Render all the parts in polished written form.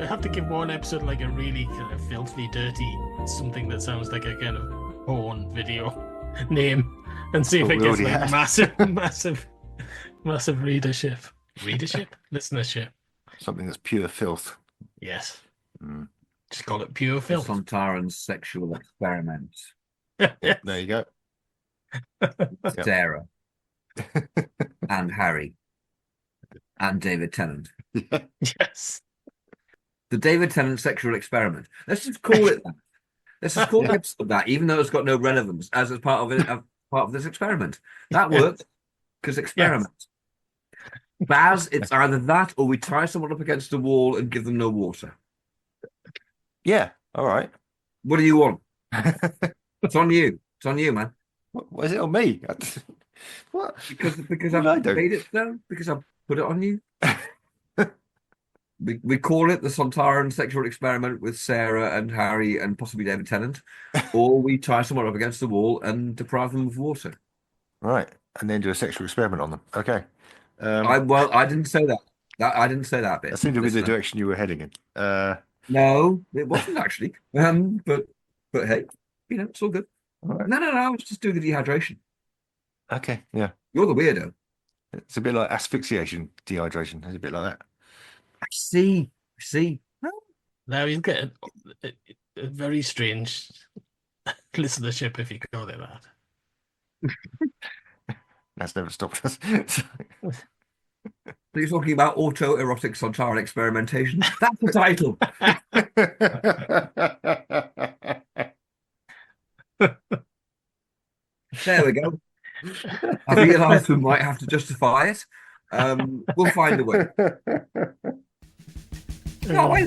have to give one episode like a really kind of filthy, dirty, something that sounds like a kind of porn video name, and see if it gets like massive readership, listenership. Something that's pure filth. Yes, Mm. just call it pure filth. Sontaran's sexual experiment. Yes. There you go. Styre and Harry and David Tennant. Yes. The David Tennant sexual experiment. Let's just call it that. Let's just call the episode that, even though it's got no relevance as a part of it, part of this experiment. That works because experiment. Baz, it's either that or we tie someone up against a wall and give them no water. Yeah. All right. What do you want? It's on you. It's on you, man. What is it on me? What? Because What I've did I do? made it so. Because I've put it on you. We call it the Sontaran sexual experiment with Sarah and Harry and possibly David Tennant, or we tie someone up against the wall and deprive them of water. Right. And then do a sexual experiment on them. Okay. I didn't say that. I didn't say that bit. That seemed to be the Listener. direction you were heading in. No, it wasn't actually. But hey, it's all good. All right. No, I was just doing the dehydration. Okay. Yeah. You're the weirdo. It's a bit like asphyxiation, dehydration. It's a bit like that. I see. Now he's getting a very strange listenership, if you call it that. That's never stopped us. So you're talking about autoerotic Sontaran experimentation. That's the title. There we go. I realise we might have to justify it. We'll find a way. Oh, hello.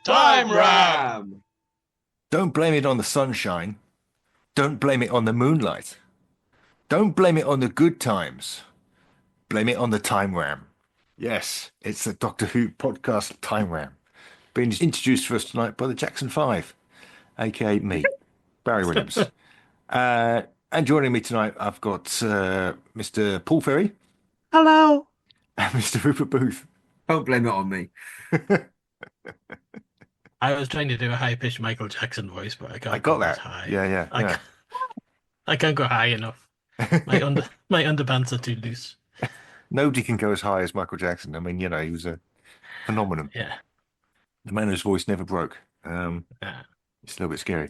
Time Ram! Don't blame it on the sunshine. Don't blame it on the moonlight. Don't blame it on the good times. Blame it on the time ram. Yes, it's the Doctor Who podcast Time Ram. Being introduced for us tonight by the Jackson 5, aka me, Barry Williams. And joining me tonight, I've got Mr. Paul Ferry. Hello. And Mr. Rupert Booth. Don't blame it on me. I was trying to do a high-pitched Michael Jackson voice, but I can't. I got go that. as high. Yeah. I can't go high enough. My underpants are too loose. Nobody can go as high as Michael Jackson. I mean, he was a phenomenon. Yeah. The man whose voice never broke. Yeah. It's a little bit scary.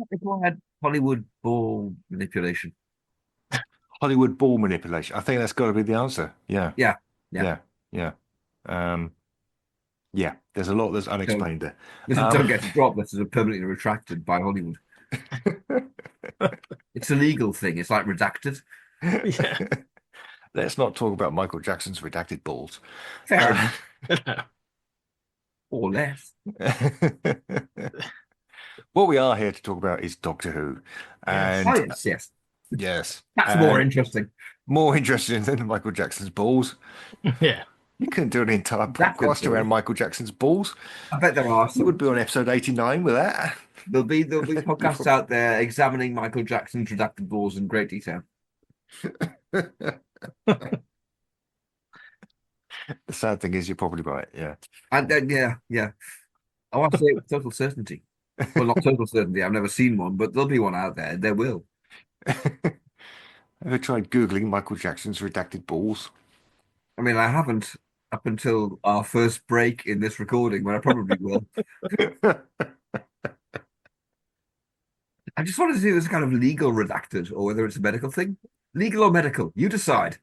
Before I had Hollywood ball manipulation. Hollywood ball manipulation. I think that's got to be the answer. Yeah. Yeah. There's a lot that's unexplained there. Listen, don't get to drop. This is permanently retracted by Hollywood. It's a legal thing. It's like redacted. Yeah. Let's not talk about Michael Jackson's redacted balls. Fair enough. Or less. What we are here to talk about is Doctor Who. And Yes. yes. That's more interesting. More interesting than Michael Jackson's balls. Yeah. You couldn't do an entire That could podcast do. around Michael Jackson's balls. I bet there are You some. would be on episode 89 with that. There'll be podcasts out there examining Michael Jackson's redacted balls in great detail. The sad thing is you're probably right, yeah. And yeah. I want to say it with total certainty. Well, not total certainty. I've never seen one, but there'll be one out there. There will. Ever tried Googling Michael Jackson's redacted balls? I mean, I haven't up until our first break in this recording, but I probably will. I just wanted to see if it's kind of legal redacted or whether it's a medical thing. Legal or medical? You decide.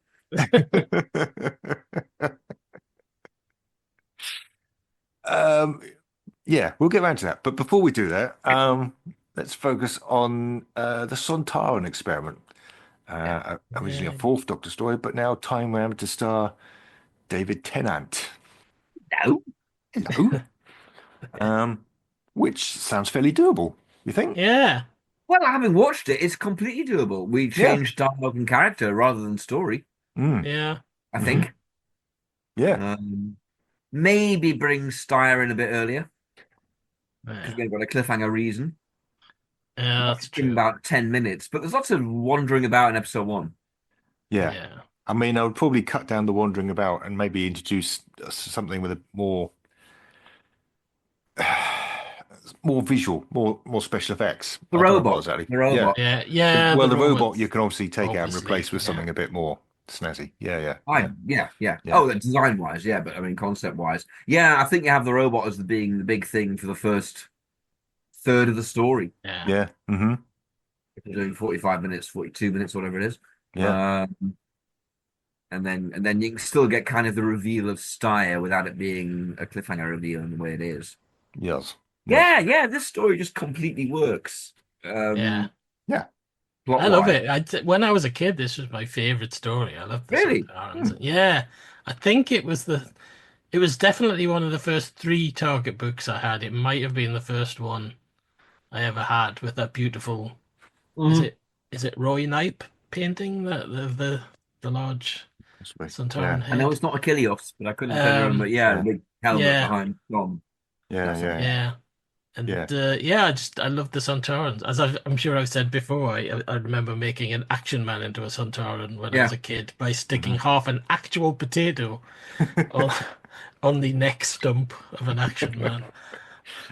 Yeah, we'll get around to that. But before we do that, let's focus on the Sontaran experiment. Originally a Yeah. fourth Doctor story, but now time round to star David Tennant. No. Hello. Um, which sounds fairly doable, you think? Yeah. Well, having watched it, it's completely doable. We Yeah. changed dialogue and character rather than story, Mm. Yeah. I Hmm. think. Yeah. Maybe bring Styre in a bit earlier because Yeah. we've got a cliffhanger reason. Yeah, that's In true. about 10 minutes, but there's lots of wandering about in episode one. Yeah. Yeah. I mean, I would probably cut down the wandering about and maybe introduce something with a more visual, more special effects. The I don't know what robot. exactly. The Yeah. robot. Yeah. Yeah. Well, The the robot robots, you can obviously take out and obviously. replace with Yeah. something a bit more snazzy. Yeah, yeah, I yeah, yeah. yeah, Oh, design wise, yeah, but I mean concept wise. Yeah, I think you have the robot as being the big thing for the first third of the story. Yeah. yeah. Hmm. If you're doing 45 minutes, 42 minutes, whatever it is. Yeah. Um, and then you can still get kind of the reveal of Styre without it being a cliffhanger reveal in the way it is. Yes. Yes. Yeah, this story just completely works. Yeah. Yeah. Plot I love wise. it. When I was a kid, this was my favorite story. I love the Really? Sontarans. Yeah. I think it was definitely one of the first three Target books I had. It might have been the first one I ever had with that beautiful, is Mhm. it is it Roy Knipe painting the large Possibly. Sontaran Yeah. I know head? it's not Achilles, but I couldn't tell you. But Um, yeah, the Yeah. big helmet yeah, behind Tom. Yeah. That's it. Yeah. yeah. And Yeah. yeah, I love the Sontarans. I'm sure I've said before, I remember making an Action Man into a Sontaran when I was Yeah. a kid by sticking Hmm. half an actual potato on, on the neck stump of an Action Man.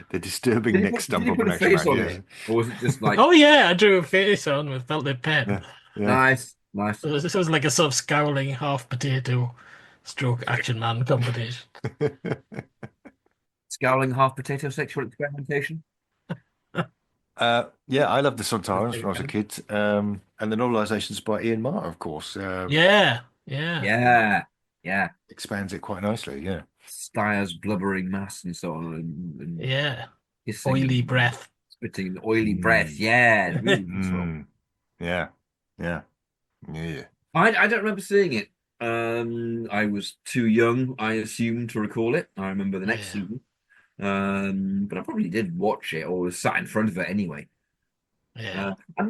The disturbing neck Did stump you of put an a action face man. on Yes. it, or was it just like Oh yeah, I drew a face on with felted pen. Yeah. Yeah. nice, nice? So this was like a sort of scowling half potato stroke Action Man combination. Scowling half potato sexual experimentation. Yeah, I love the That's Sontarans when I David was a Tennant. kid. And the novelizations by Ian Marr, of course, Yeah, yeah, Yeah. expands it quite nicely. Yeah. Styre's blubbering mass and so on, and yeah. hissing Oily and breath. spitting and oily breath. Mm. Yeah, it's really useful. Mm. Yeah. Yeah. Yeah. I don't remember seeing it. I was too young, I assume, to recall it. I remember the next Yeah, season. But I probably did watch it or was sat in front of it anyway. yeah, And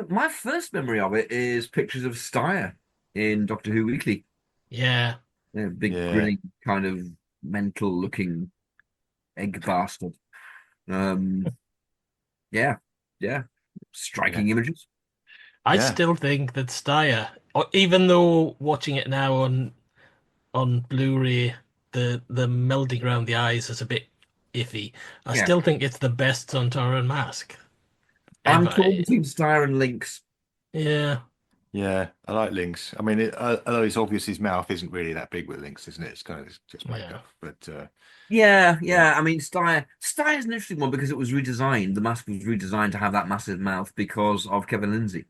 my first memory of it is pictures of Styre in Doctor Who Weekly. yeah, Yeah, big Yeah. grinning kind of mental looking egg bastard. Um, yeah, yeah, Yeah. striking images. I Yeah. still think that Styre, even though watching it now on Blu-ray, the melding around the eyes is a bit iffy. I Yeah, still think it's the best Sontaran mask I'm ever. torn between Styre and Lynx. Yeah, Yeah. I like Lynx. I mean, although it's obvious his mouth isn't really that big with Lynx, isn't it? It's kind of just yeah, makeup. But yeah. Yeah. I mean, Styre's an interesting one because it was redesigned. The mask was redesigned to have that massive mouth because of Kevin Lindsay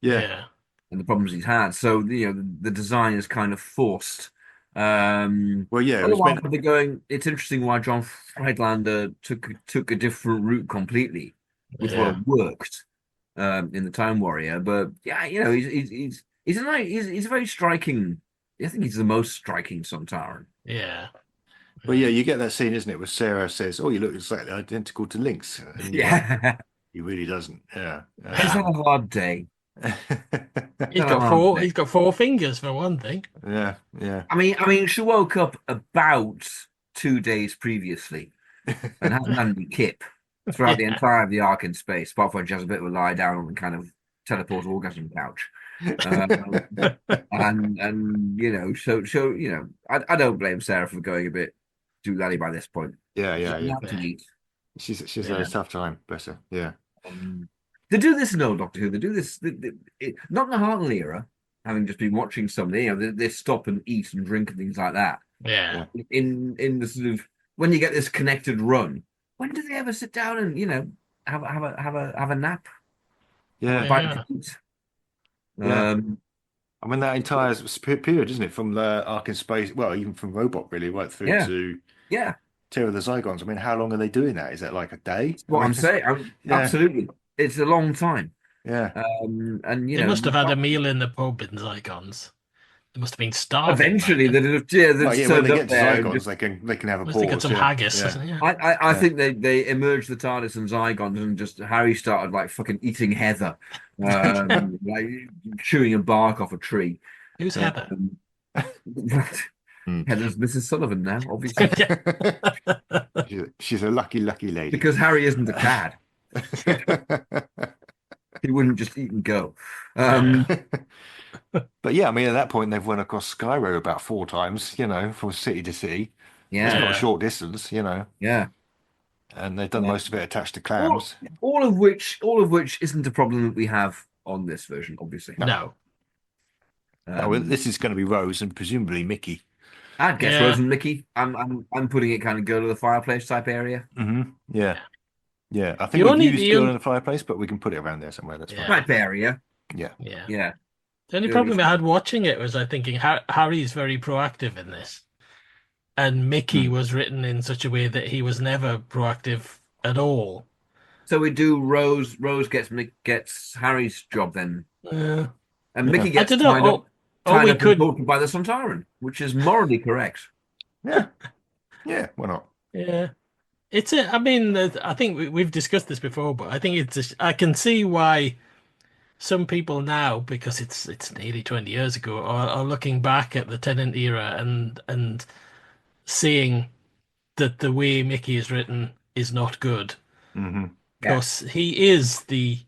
Yeah. yeah, and the problems he's had. So the design is kind of forced. Well, yeah, it was Otherwise, meant. they're going. It's interesting why John Friedlander took a different route completely, which would yeah, have worked in the Time Warrior. But yeah, he's a very striking. I think he's the most striking Sontaran. yeah, Well, yeah, yeah. you get that scene, isn't it, where Sarah says, "Oh, you look exactly identical to Lynx," and you're like, Yeah, he really doesn't. Yeah. he's had a hard day. He's He's had a got hard four. day. He's got four fingers for one thing. Yeah. Yeah. I mean, she woke up about 2 days previously and hasn't had any kip throughout the Yeah, entire of the arc in space, apart from just a bit of a lie down on the kind of teleport orgasm couch. Um, and I don't blame Sarah for going a bit doolally by this point. Yeah. She's Yeah. Yeah. out to eat. She's had a yeah, tough time. Bless her. Yeah. They do this in old Doctor Who. They do this not in the Hartnell era, having just been watching something. They stop and eat and drink and things like that. yeah, Yeah. In the sort of when you get this connected run, when do they ever sit down and have a nap or a Yeah. bite to yeah, eat? Yeah. Um, I mean, that entire period, isn't it? From the Ark in Space, well, even from Robot, really, right through yeah, to yeah. Tear of the Zygons. I mean, how long are they doing that? Is that like a day? I What mean, I'm saying, yeah, absolutely, it's a long time. yeah. And They must have had a meal in the pub in Zygons. They must have been starving back eventually then. they Well, just yeah. When turned they up get to there and Zygons, just. they can have a Must have got pause. some Yeah, haggis. yeah, Yeah. I yeah. think they emerged the TARDIS and Zygons and just Harry started like fucking eating heather, like chewing a bark off a tree. Who's Heather? Um, Hmm. Heather's Mrs. Sullivan now, obviously, She's a lucky, lucky lady. because Harry isn't a cad. He wouldn't just eat and go. Yeah. Um, But yeah, I mean, at that point, they've run across Skyro about 4 times, from city to city. It's yeah, not a Yeah. short distance, yeah. and they've done Yeah. most of it attached to All, clams. all of which isn't a problem that we have on this version, obviously. No. No. Oh, well, Um, this is going to be Rose and presumably Mickey. I'd guess Rose Yeah. and Mickey. I'm putting it kind of girl of the fireplace type area. Yeah, yeah. I The think we've only used the Girl in only the Fireplace, but we can put it around there somewhere. That's fine. yeah Type area. Yeah. yeah. Yeah. The only Girly. problem I had watching it was I thinking Harry's very proactive in this, and Mickey Hmm. was written in such a way that he was never proactive at all. So we do Rose. Rose gets Harry's job then, Uh, and Yeah. Mickey I gets don't know. Or tied we up and could, tortured by the Sontaran, which is morally correct. Yeah. Yeah. Why not? yeah. It's a. I mean, I think we've discussed this before, but I think I can see why some people now, because it's nearly 20 years ago, are looking back at the Tennant era and seeing that the way Mickey is written is not good Hmm. Yeah. because he is the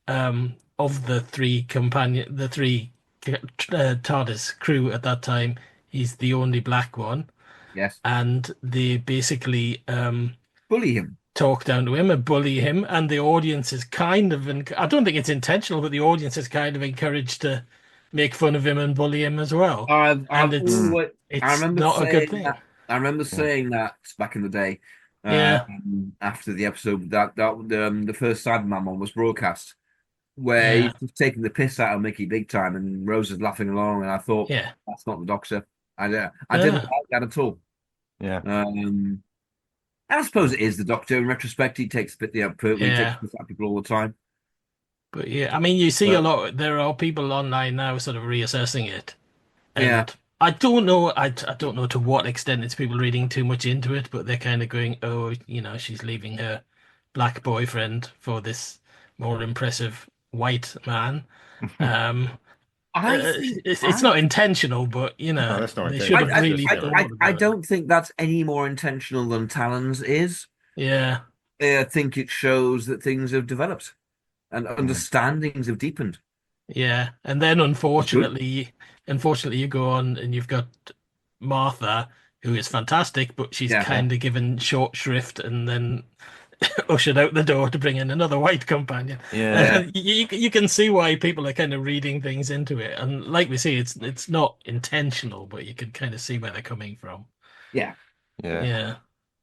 of the three TARDIS crew at that time. He's the only black one, Yes. and they basically Bully him. talk down to him and bully him, and the audience is kind of, I don't think it's intentional, but the audience is kind of encouraged to make fun of him and bully him as well, and I've always I it's remember not a good saying thing. that I remember Yeah. saying that back in the day, Yeah, after the episode that the first Cyberman one was broadcast, where yeah, he's just taking the piss out of Mickey big time, and Rose is laughing along, and I thought yeah, that's not the Doctor. I didn't yeah, like that at all. Yeah. And I suppose it is the Doctor. In retrospect, he takes a bit the upper, he takes yeah. the piss out of people all the time. But yeah, I mean, you see a But lot. There are people online now sort of reassessing it, yeah, and I don't know. I don't know to what extent it's people reading too much into it, but they're kind of going, "Oh, she's leaving her black boyfriend for this more impressive white man." Um, I think it's not intentional, but No, that's not they should intentional. have It's really just thought I about it. don't think that's any more intentional than Talon's is. Yeah, I think it shows that things have developed and Mm. understandings have deepened. yeah, and then It's good. unfortunately, you go on and you've got Martha, who is fantastic, but she's Yeah. kind of given short shrift and then ushered out the door to bring in another white companion. Yeah. You can see why people are kind of reading things into it, and like we see, it's not intentional, but you can kind of see where they're coming from. Yeah. Yeah. Yeah,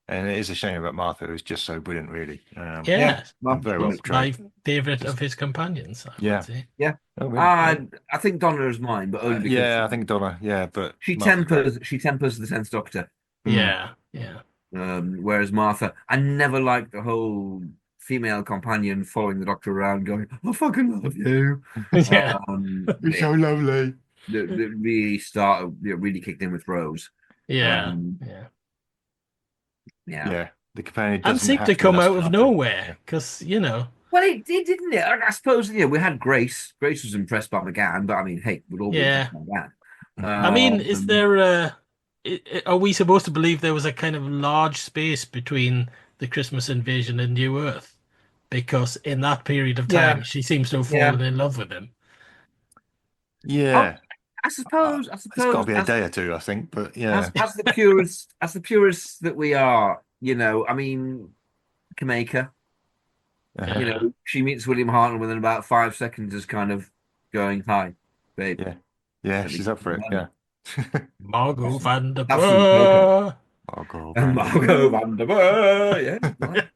And it is a shame about Martha, who's just so brilliant, really. Yeah. yeah, Well, Very well portrayed. my favorite Just, of his companions, I yeah. would say. yeah. Oh, really? I think Donna is mine, but only because Yeah, I think Donna. Yeah, but she Martha's great. tempers the Tenth Doctor. Mm. Yeah, yeah, Whereas Martha, I never liked the whole female companion following the Doctor around, going, "I fucking love you." yeah, You're so lovely. The really kicked in with Rose. yeah, Um, yeah. yeah. Yeah, the companion And doesn't seemed have to to be come less out of powerful. nowhere because Well, it did, didn't it? I suppose, we had Grace. Grace was impressed by McGann, but I mean, hey, we'd all be yeah. impressed by McGann. I mean, is Um, there are we supposed to believe there was a kind of large space between the Christmas invasion and New Earth? Because in that period of yeah, time, she seems to have yeah. fallen in love with him. I, Yeah, I suppose, it's got to be a day or two, I think. But yeah, as the purists that we are, I mean, Kameka, uh-huh. Yeah, she meets William Hartnell within about 5 seconds, is kind of going, "Hi, babe." Yeah, yeah, Let me she's get up for it. some Yeah. money. Margot van der Have some cocoa. Burr. Oh, God, And Margot van der Burr, yeah. Right.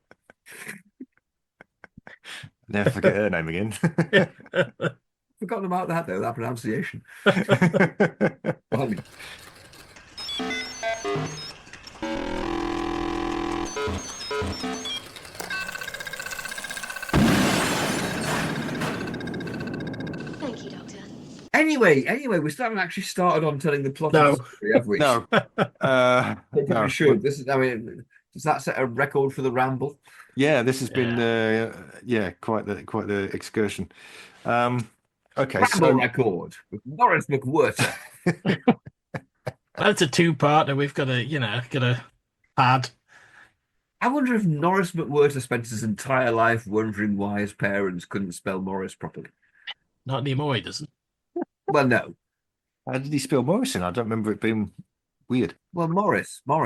Never forget her name again. Forgotten about that though, that pronunciation. Blimey. Thank you, Doctor. Anyway, we still haven't actually started on telling the plot of the No. story, have we? No, I think we no. should. This is, I mean, does that set a record for the ramble? Yeah, this has been Yeah. quite the excursion. Okay, Ramble so record with Norris McWhirter. Well, it's a two-parter. We've got a pad. I wonder if Norris McWhirter spent his entire life wondering why his parents couldn't spell Morris properly. Not anymore, he doesn't. Well, no. how did he spell Morrison? I don't remember it being weird. Well, Norris. That's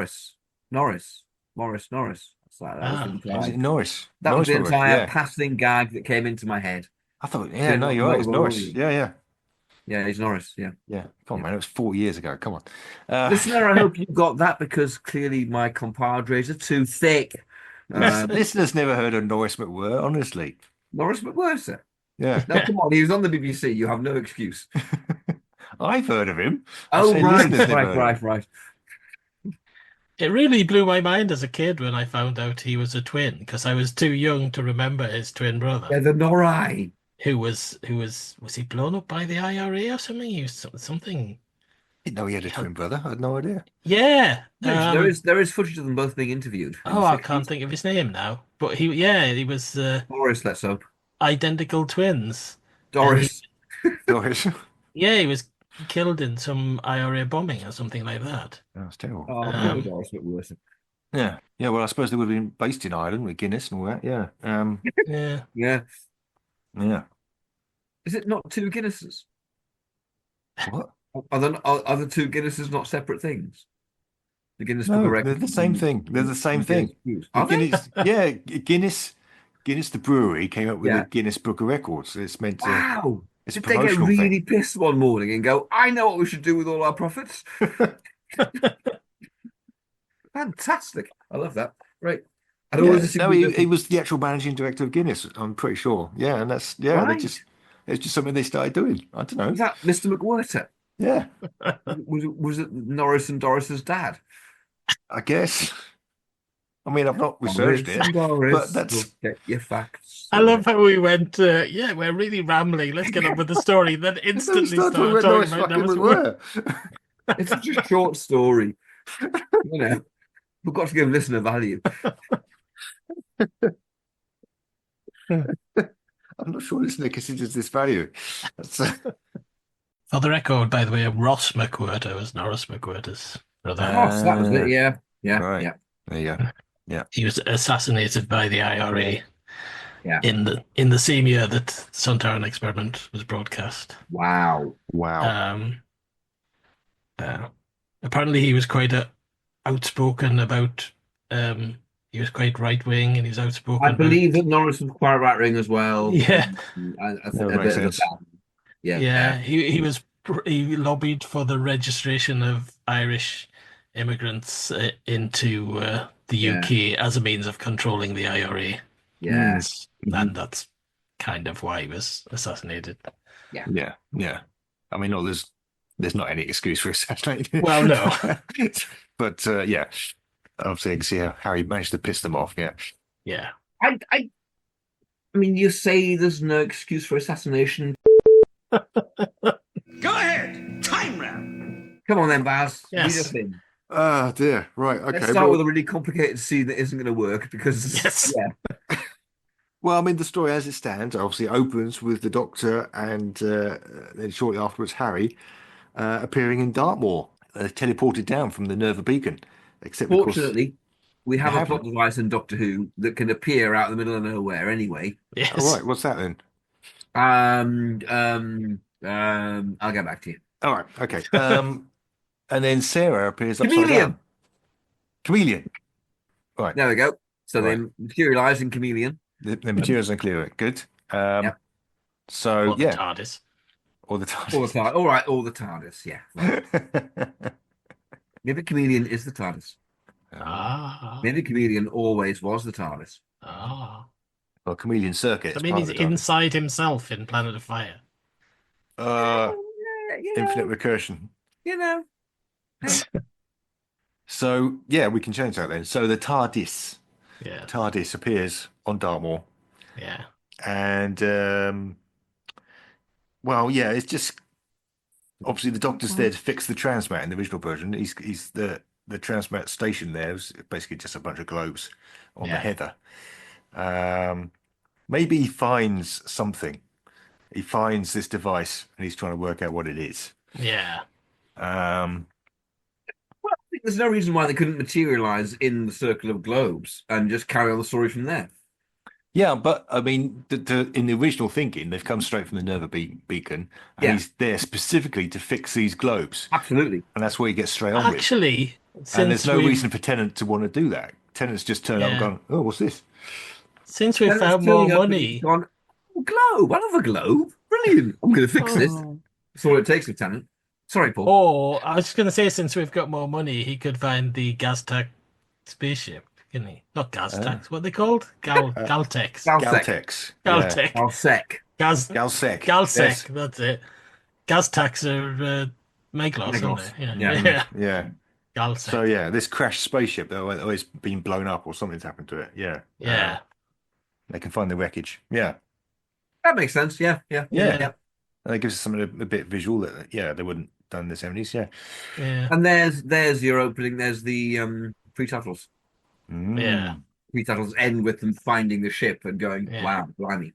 like, that was the Ah, Was it entire, Norris? that was Norris the McWhirter, entire yeah. passing gag that came into my head. I thought, So yeah, no, you're right. It's Norris. Yeah. Yeah, he's Norris. Yeah. Yeah. Come on, Yeah. man. It was 40 years ago. Come on. Listener, I hope you got that because clearly my compadres are too thick. Listeners never heard of Norris McWhirter, honestly. Norris McWhirter. Yeah. No, come on, he was on the BBC. You have no excuse. I've heard of him. I'm Oh, saying right, listeners never heard of him. right. It really blew my mind as a kid when I found out he was a twin, because I was too young to remember his twin brother, Yeah, the Norai. was he blown up by the IRA or something? He was something. Didn't know he had a twin brother. I had no idea. Yeah. There is footage of them both being interviewed in Oh, the I 60s. can't think of his name now. But he was Doris, let's hope. identical twins. Doris. Norris. Yeah, he was killed in some IRA bombing or something like that. That's terrible. Oh, Um, Doris McWhirter. Yeah. Yeah. Well, I suppose they would have been based in Ireland with Guinness and all that. Yeah. Yeah. Yeah. Yeah. Is it not two Guinnesses? What? Are the two Guinnesses not separate things? The Guinness Book of No, Records. they're the same thing. They're the same thing. Are they? Guinness, yeah, Guinness, the brewery came up with Yeah. the Guinness Book of Records. It's meant to. Wow. It's a Did they get promotional really thing. pissed one morning and go, I know what we should do with all our profits? Fantastic. I love that. Right. I'd always assumed No, that- he was the actual managing director of Guinness. I'm pretty sure. Yeah, and they Right. it's just something they started doing. I don't know. Was that Mr. McWhirter? Yeah, Was it Norris and Doris's dad? I guess. I mean, I've not researched Norris and it, Doris but that's will get your facts. I love how we went, yeah, we're really rambling. Let's get on with the story. Then Then we instantly start started talking talking about about Norris Norris fucking McWhirter. McWhirter. It's such a short story. You know, we've got to give listener value. I'm not sure listener considers this value. That's, For the record, by the way, Ross McWhirter was Norris McWhirter's brother. Oh, so that was it. Yeah. right. Yeah. There you go. He was assassinated by the IRA Yeah. in the same year that Sontaran Experiment was broadcast. Wow. Wow. Apparently, he was quite outspoken about. He was quite right wing, and he was outspoken. I believe that Norris was quite right-wing as well. Yeah. I think That a makes bit of a sense. fan. Yeah. Yeah, he lobbied for the registration of Irish immigrants into the Yeah. Hmm. UK as a means of controlling the IRA, Yeah. and that's kind of why he was assassinated. Yeah. I mean, no, there's not any excuse for assassinating. Well, no. But yeah, obviously I can see how he managed to piss them off. Yeah. Yeah. I mean, you say there's no excuse for assassination. Go ahead, time round. Come on then, Baz. Yes. Lead us in. Oh dear. Right. Okay. Let's start with a really complicated scene that isn't going to work because Yes. yeah, Well, I mean, the story as it stands obviously opens with the Doctor and then shortly afterwards Harry appearing in Dartmoor, teleported down from the Nerva Beacon. Except of course, fortunately, we have They a plot haven't. device in Doctor Who that can appear out in the middle of nowhere anyway. Yes. all right. What's that then? I'll get back to you. All right. Okay. And then Sarah appears upside Chameleon. down. Chameleon. Right. There we go. So Right. they materialize in Chameleon. The materials are clear. Good. Yep. So Or the yeah, TARDIS. all the time. All the TARDIS. All right, all the TARDIS. Yeah. Right. Maybe Chameleon is the TARDIS. Ah. Maybe Chameleon always was the TARDIS. Ah. Well, Chameleon Circuit. I is mean, part he's of the TARDIS. inside himself in Planet of Fire. You know, Infinite recursion. you know. So yeah, we can change that then. So the TARDIS. Yeah. TARDIS appears on Dartmoor, Yeah. and well, yeah, it's just obviously the Doctor's there to fix the transmat in the original version. He's the transmat station there is basically just a bunch of globes on the Yeah. heather. Maybe he finds something. He finds this device and he's trying to work out what it is. Yeah. Um, Well, I think there's no reason why they couldn't materialize in the circle of globes and just carry on the story from there. yeah, but I mean, in the original thinking, they've come straight from the Nerva beacon, and Yeah. he's there specifically to fix these globes, Absolutely. and that's what he gets straight on with. Actually, And there's since no we've reason for Tennant to want to do that. Tennant's just turned up and yeah, gone, "Oh, what's this?" since we've Then it's found more turning up and he's money. gone, oh, globe. I love a globe. Brilliant. I'm going to fix this. Oh. That's all it takes, Lieutenant. Sorry, Paul. Or I was just going to say, since we've got more money, he could find the Gaztec spaceship, can he? Not Gaztacs. What are they called? Galtex. Galsec. Galtex. Galtec. Galsec. Galsec. Galsec. Yes. That's it. Gaztacs are Meglos, aren't Meglos. they? Yeah. Yeah. Yeah. Yeah. Galsec. So yeah, this crashed spaceship that always been blown up or something's happened to it. Yeah. Yeah. They can find the wreckage. Yeah. That makes sense. Yeah. Yeah. Yeah. And it gives us something a bit visual that they wouldn't done in the 70s. Yeah. Yeah. And there's your opening. There's the pre-titles. Yeah. Pre-titles end with them finding the ship and going, Yeah. wow, blimey.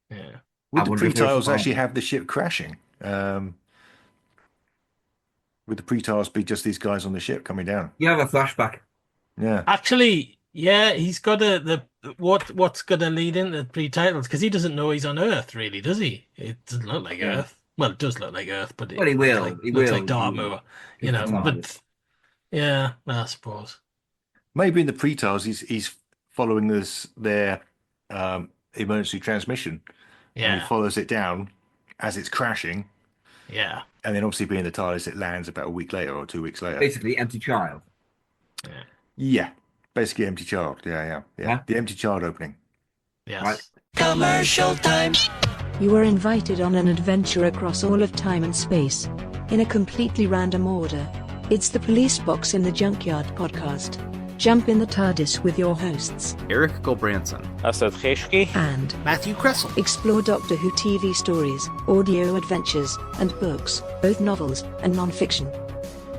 Yeah. Would I the wonder if pre-titles there's- actually have the ship crashing? Would the pre-titles be just these guys on the ship coming down? You have a flashback. Yeah. Actually, yeah, he's got what's gonna lead into pre-titles because he doesn't know he's on Earth, really, does he? It doesn't look like Yeah. Earth. Well, it does look like Earth, but Well, he will. He looks will. like Dartmoor, He you know. will. But yeah, I suppose. Maybe in the pre-titles he's following their emergency transmission. And Yeah, he follows it down as it's crashing. yeah, And then obviously being the TARDIS, it lands about a week later or 2 weeks later. Basically, empty child. Yeah. Basically empty child. Yeah. Yeah. The empty child opening. yes. Right. Commercial time. You are invited on an adventure across all of time and space. In a completely random order. It's the Police Box in the Junkyard podcast. Jump in the TARDIS with your hosts, Eric Gulbranson, Asad Kheshki, and Matthew Kressel. explore Doctor Who TV stories, audio adventures, and books, both novels and non-fiction.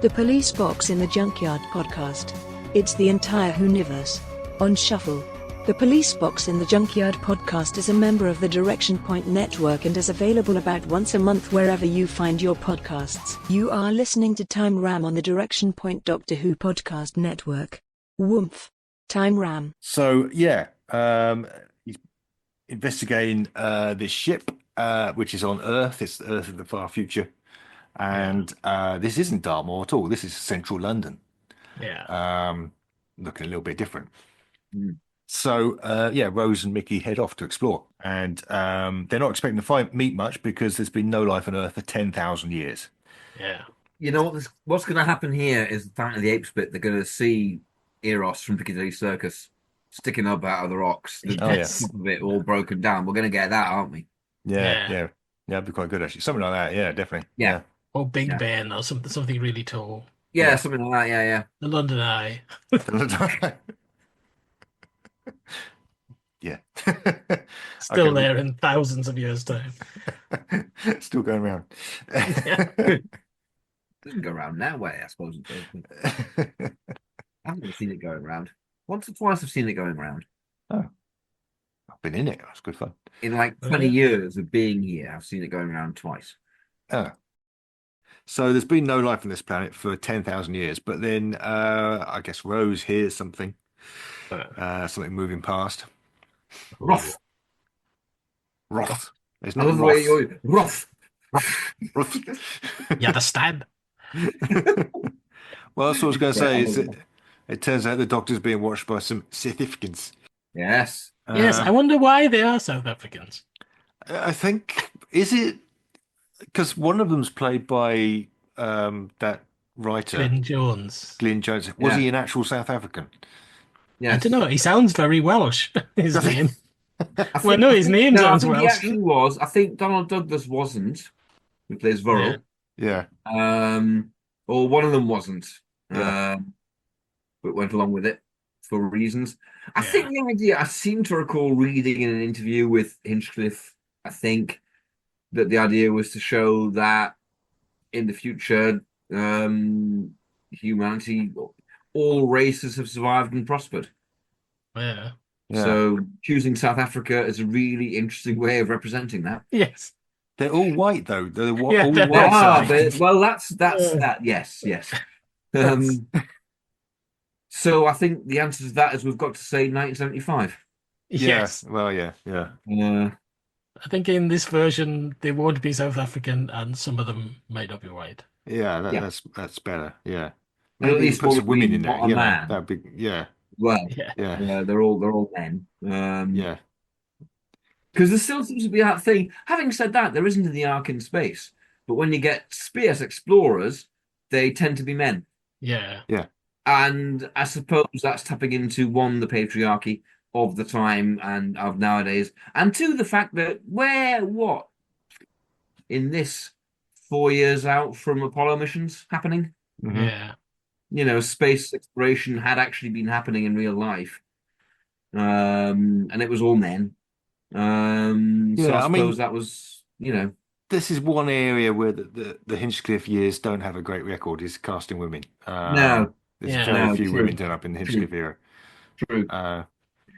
The Police Box in the Junkyard podcast. It's the entire Whoniverse. On shuffle. The Police Box in the Junkyard podcast is a member of the Direction Point Network and is available about once a month wherever you find your podcasts. You are listening to Time Ram on the Direction Point Doctor Who podcast network. Woomph. Time Ram. So yeah, he's investigating this ship, which is on Earth. It's the Earth of the far future, and this isn't Dartmoor at all. This is central London. Yeah. Looking a little bit different. Mm. So Rose and Mickey head off to explore, and they're not expecting to meet much because there's been no life on Earth for 10,000 years. Yeah. You know what's going to happen here is the Planet of the Apes bit. They're going to see Eros from Piccadilly Circus sticking up out of the rocks. The Yes. top of it all broken down. We're going to get that, aren't we? Yeah, that'd be quite good actually. Something like that. Yeah, definitely. Yeah. Or Big Yeah. Ben or something really tall. Yeah, something like that. Yeah. The London Eye. Yeah. Still Okay, there in thousands of years' time. Still going around. Doesn't go around now, way I suppose it does. I haven't really seen it going around. Once or twice I've seen it going around. I've been in it. That's good fun. In like 20 years of being here, I've seen it going around twice. Oh. So there's been no life on this planet for 10,000 years, but then I guess Rose hears something moving past. Roth. Roth. It's I not love the way Roth. you're Roth. Roth. You understand? Well, that's what I was going to say. Is it turns out the Doctor's being watched by some South-Africans. Yes. Yes, I wonder why they are South Africans. I think, is it because one of them's played by that writer, Glyn Jones. Glyn Jones. Was Yeah. he an actual South African? I Yes. don't know. He sounds very Welsh. His Does he? name. I Well, think- no, his name No, I sounds think he Welsh. actually was. I think Donald Douglas wasn't, who plays Vorrell. Yeah. Or one of them wasn't. Yeah. But went along with it. for reasons. I think the idea, I seem to recall reading in an interview with Hinchcliffe, I think, that the idea was to show that in the future, humanity, all races have survived and prospered. Yeah. So choosing South Africa is a really interesting way of representing that. Yes. They're all white though. They're all they're- white. Well, that's that. Yes. So I think the answer to that is we've got to say 1975. Yes. Well, yeah. I think in this version they won't be South African, and some of them might not be white. Yeah, Yeah. that's better. Yeah. And at Maybe least put one some would be women in there. not a man. That'd be Well, Yeah. they're all men. yeah. Because there still seems to be that thing. Having said that, there isn't the arc in space. But when you get space explorers, they tend to be men. Yeah. And I suppose that's tapping into one, the patriarchy of the time and of nowadays, and two, the fact that what in this 4 years out from Apollo missions happening, Yeah. Space exploration had actually been happening in real life, and it was all men. So I suppose that was, this is one area where the Hinchcliffe years don't have a great record, is casting women. No. There's very few true. women turn up in the Hinchcliffe era. True.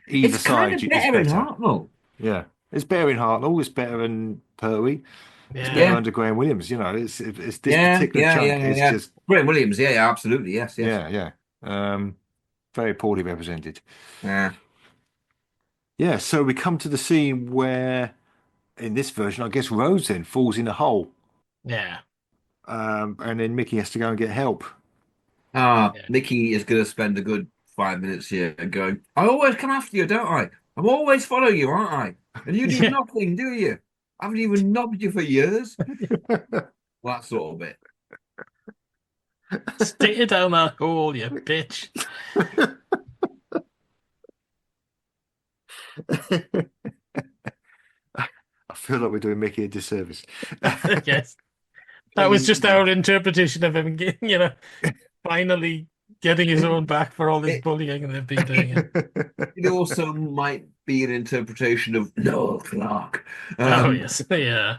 Either It's side kind of is better in better. Hartnell. Yeah. It's better in Hartnell, it's better in Pertwee, it's Yeah. better under Graham Williams. It's this particular chunk is just Graham Williams, absolutely, yes. yeah. Very poorly represented. Yeah. Yeah, so we come to the scene where, in this version, I guess Rose then falls in a hole, Yeah. and then Mickey has to go and get help. Mickey is going to spend a good 5 minutes here going, I always come after you, don't I? I'm always following you, aren't I? And you do nothing, do you? I haven't even knobbed you for years. Well, that sort of bit. Stay down that hole, you bitch. I feel like we're doing Mickey a disservice. Yes. That was just our interpretation of him, finally getting his own back for all this bullying and they've been doing it. It also might be an interpretation of Noel Clarke. Oh, yes. Yeah.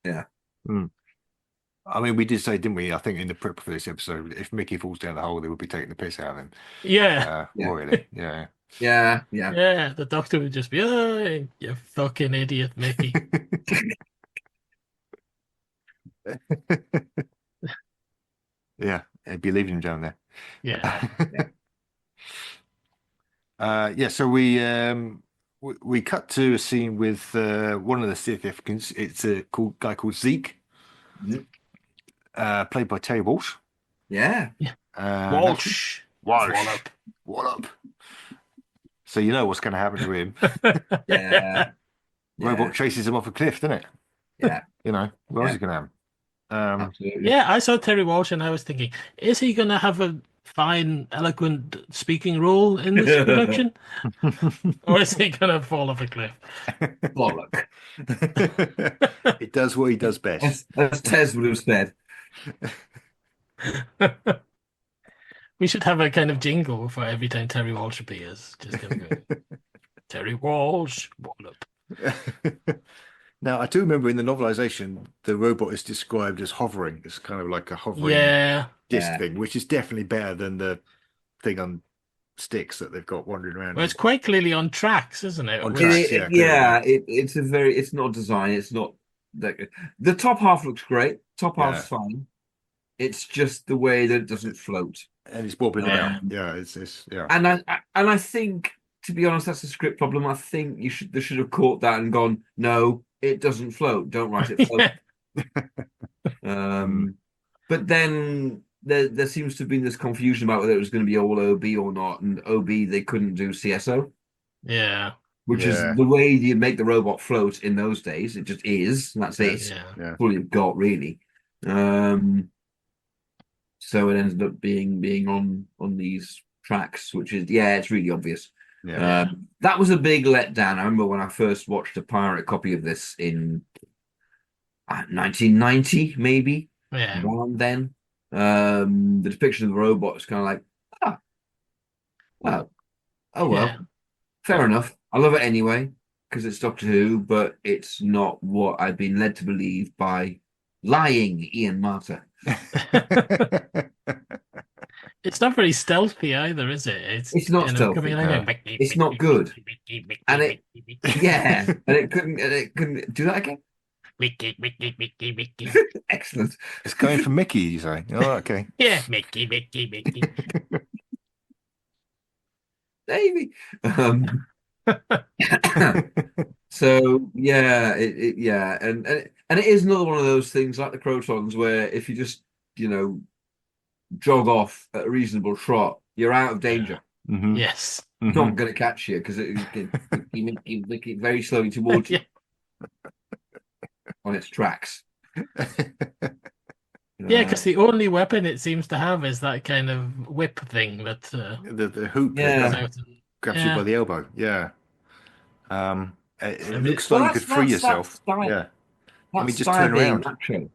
Yeah. I mean, we did say, didn't we? I think in the prep for this episode, if Mickey falls down the hole, they would be taking the piss out of him. Yeah. Really. Yeah. Yeah. Yeah. The doctor would just be, oh, you fucking idiot, Mickey. Yeah, I'd be leaving him down there. Yeah. So we cut to a scene with one of the South Africans. It's a guy called Zeke, played by Terry Walsh. Yeah. Walsh. Wallop. So you know what's going to happen to him. Yeah. Robot chases him off a cliff, doesn't it? Yeah. What else is going to happen? Absolutely. Yeah, I saw Terry Walsh and I was thinking, is he going to have a fine, eloquent speaking role in this production? Or is he going to fall off a cliff? Bollock. He does what he does best. As Tez would have said. We should have a kind of jingle for every time Terry Walsh appears. Just kind of go, Terry Walsh, wallop. Now, I do remember in the novelization, the robot is described as hovering. It's kind of like a hovering disc thing, which is definitely better than the thing on sticks that they've got wandering around. Well, it's quite clearly on tracks, isn't it? On tracks, it's not design. It's not the top half looks great. Top half's fine. It's just the way that it doesn't float. And it's bobbing about. Yeah, it's And I think, to be honest, that's a script problem. I think they should have caught that and gone, no, it doesn't float. Don't write it float. But then there seems to have been this confusion about whether it was going to be all OB or not, and OB they couldn't do CSO. Yeah. Which is the way you make the robot float in those days. It just is. That's it. Yeah. That's all you've got, really. So it ended up being on these tracks, which is it's really obvious. Yeah. That was a big letdown. I remember when I first watched a pirate copy of this in 1990, maybe. Yeah. Around then. The depiction of the robot is kind of like, Oh, oh Yeah. well. Fair enough. I love it anyway because it's Doctor Who, but it's not what I've been led to believe by lying Ian Marter. It's not very stealthy either, is it? It's It's not kind of coming stealthy. along No. going. It's not good. And it couldn't do that again. Excellent. It's going for Mickey, you say? Oh, okay. Yeah, Mickey. Davey. So yeah, and it is another one of those things like the Crotons where if you just jog off at a reasonable trot, you're out of danger. Mhm. Yes. It's not going to catch you because it Mickey very slowly towards you on its tracks. Yeah, because the only weapon it seems to have is that kind of whip thing that The hoop Yeah. that goes out and- grabs you Yeah. by the elbow. Yeah. It mean, looks well, like you could free yourself. Yeah. I mean, just Styre turn being around. macho.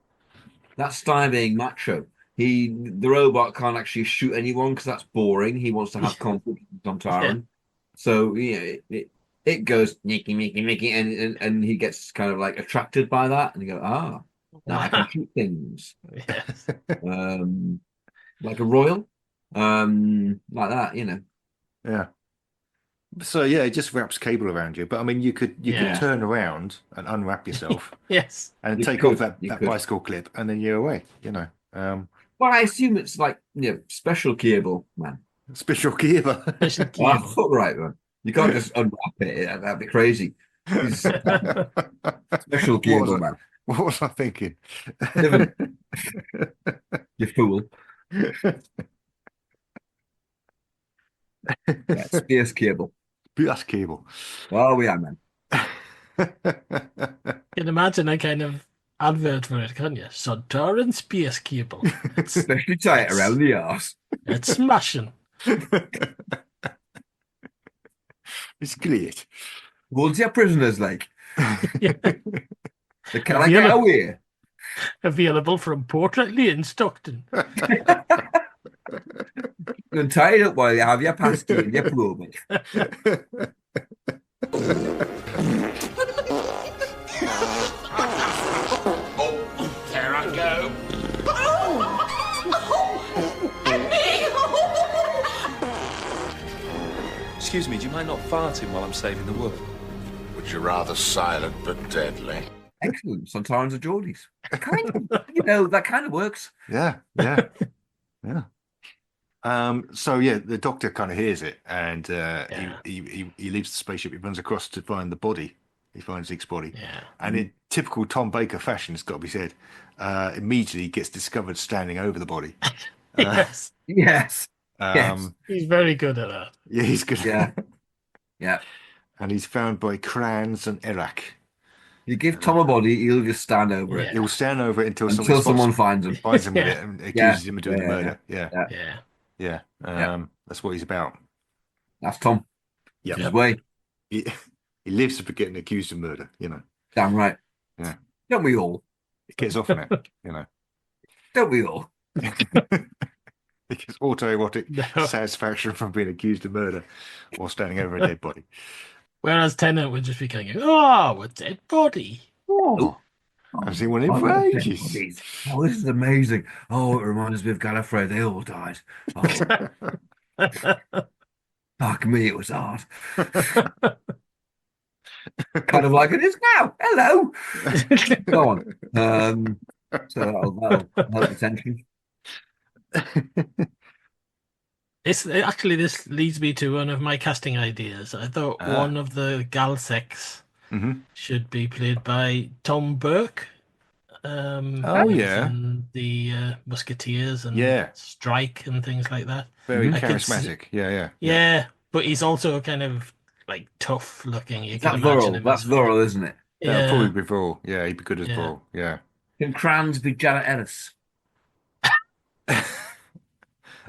That's Styre being macho. The robot can't actually shoot anyone because that's boring. He wants to have conflict with Sontaran. So it goes Mickey, and he gets kind of like attracted by that, and you go, now I can shoot things, Yes. like a royal, like that, Yeah. So yeah, it just wraps cable around you. But I mean, you could Yeah. turn around and unwrap yourself Yes. and You take could, off that you could. bicycle clip, and then you're away. Well, I assume it's like special cable, man. Special cable. Special Oh, cable. right, man. You can't just unwrap it. That'd be crazy. It's special cable, man. What was I thinking? Niven. You fool. Yeah, space cable. That's cable. Oh, we are, man. You can imagine a kind of advert for it, can't you? Sontaran space cable. Especially tie it around the arse. It's smashing. It's great. What's your prisoners like? Yeah. They can't get away. Available from Portrait in Stockton. You can tie it up while you have your pasty and your probing. There I go. Excuse me, do you mind not farting while I'm saving the world? Would you rather silent but deadly? Excellent. Sontarans are Geordies. That kind of works. Yeah. So yeah, the doctor kind of hears it, and he leaves the spaceship. He runs across to find the body. He finds Zeke's body, and in typical Tom Baker fashion, it's got to be said, immediately gets discovered standing over the body. Yes. Yes. He's very good at that. Yeah, he's good. Yeah. Yeah. And he's found by Kranz and Iraq. You give Tom a body, he'll just stand over it. He'll stand over it until someone finds him. Finds him with it and accuses him of doing the murder. Yeah. That's what he's about. That's Tom. Yeah. His way. He lives for getting accused of murder, Damn right. Yeah. Don't we all? He gets off on it, Don't we all? He gets autoerotic satisfaction from being accused of murder while standing over a dead body. Whereas Tennant would just be going, a dead body. Oh, I've seen one in for ages. Oh, this is amazing. Oh, it reminds me of Gallifrey. They all died. Oh. Fuck me, it was hard. Kind of like it is now. Hello. Go on. So that'll help attention. This leads me to one of my casting ideas. I thought one of the Galsecs should be played by Tom Burke. And the Musketeers and Strike and things like that. Very charismatic. Yeah. But he's also kind of like tough looking. You can That's imagine Laurel. him That's as Laurel, isn't it? That'll probably be Laurel. Yeah, he'd be good as Yeah. Laurel. Yeah. Can Kranz be Janet Ellis?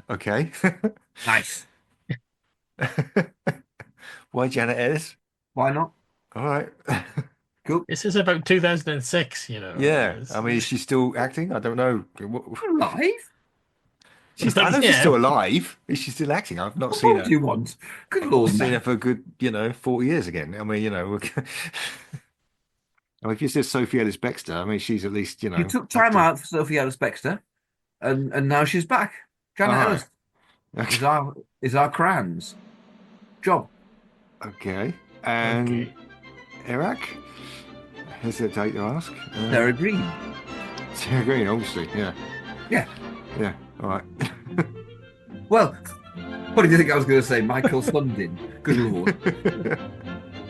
Okay. Nice. Why Janet Ellis? Why not? All right. Cool. This is about 2006, Yeah. I mean, is she still acting? I don't know. Alive? I know she's Yeah. still alive. Is she still acting? I've not What seen more her. do you want? Good Lord, Seen her man. for a good, 40 years again. I mean, I mean, if you said Sophie Ellis Bextor, I mean, she's at least, She took time acting. out for Sophie Ellis Bextor, and now she's back. Janet All Ellis right. is our Cran's job. Okay. And Okay. Iraq? Is there a date to ask? Sarah Green. Sarah Green, obviously. Yeah. Yeah. Yeah. All right. Well, what did you think I was going to say? Michael Sundin. Good Lord.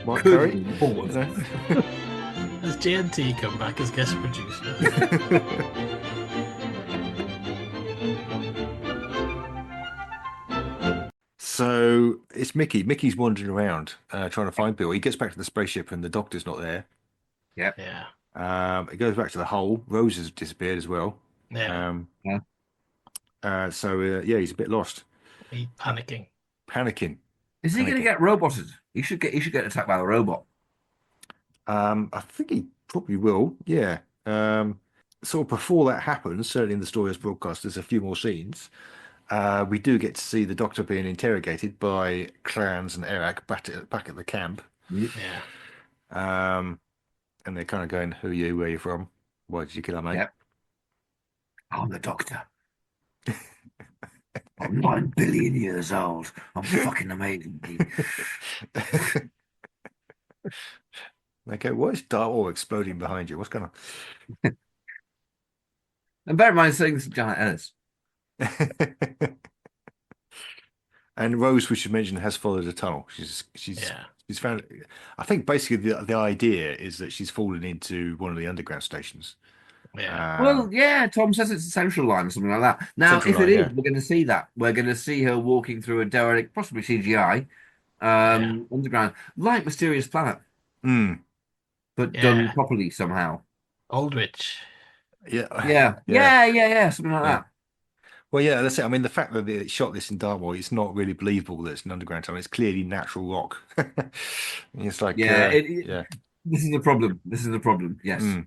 Mark Good Curry? Lord. Has JNT come back as guest producer? So it's Mickey. Mickey's wandering around trying to find Bill. He gets back to the spaceship and the doctor's not there. Yep. Yeah. It goes back to the hole. Rose has disappeared as well. Yeah. Yeah, he's a bit lost, He panicking. panicking. Is he going to get roboted? He should get attacked by a robot. I think he probably will. Yeah. Sort of before that happens, certainly in the story as broadcast, there's a few more scenes. We do get to see the Doctor being interrogated by Clans and Eric back at the camp. Yeah. And they're kind of going, "Who are you? Where are you from? Why did you kill our mate?" Yep. I'm the Doctor. I'm 9 billion years old. I'm fucking amazing. They go, "What is Dark War exploding behind you? What's going on?" And bear in mind, saying this is Janet Ellis. And Rose, we should mention, has followed a tunnel. She's found. I think basically the idea is that she's fallen into one of the underground stations. Yeah. Well, yeah, Tom says it's a central line or something like that. Now, Central if line, it is, yeah. we're going to see that. We're going to see her walking through a derelict, possibly CGI, underground, like Mysterious Planet, but done properly somehow. Aldwych. Yeah, something like that. Well, yeah, that's it. I mean, the fact that they shot this in Dartmoor, it's not really believable that it's an underground tunnel. It's clearly natural rock. It's like, This is the problem. Yes. Yeah.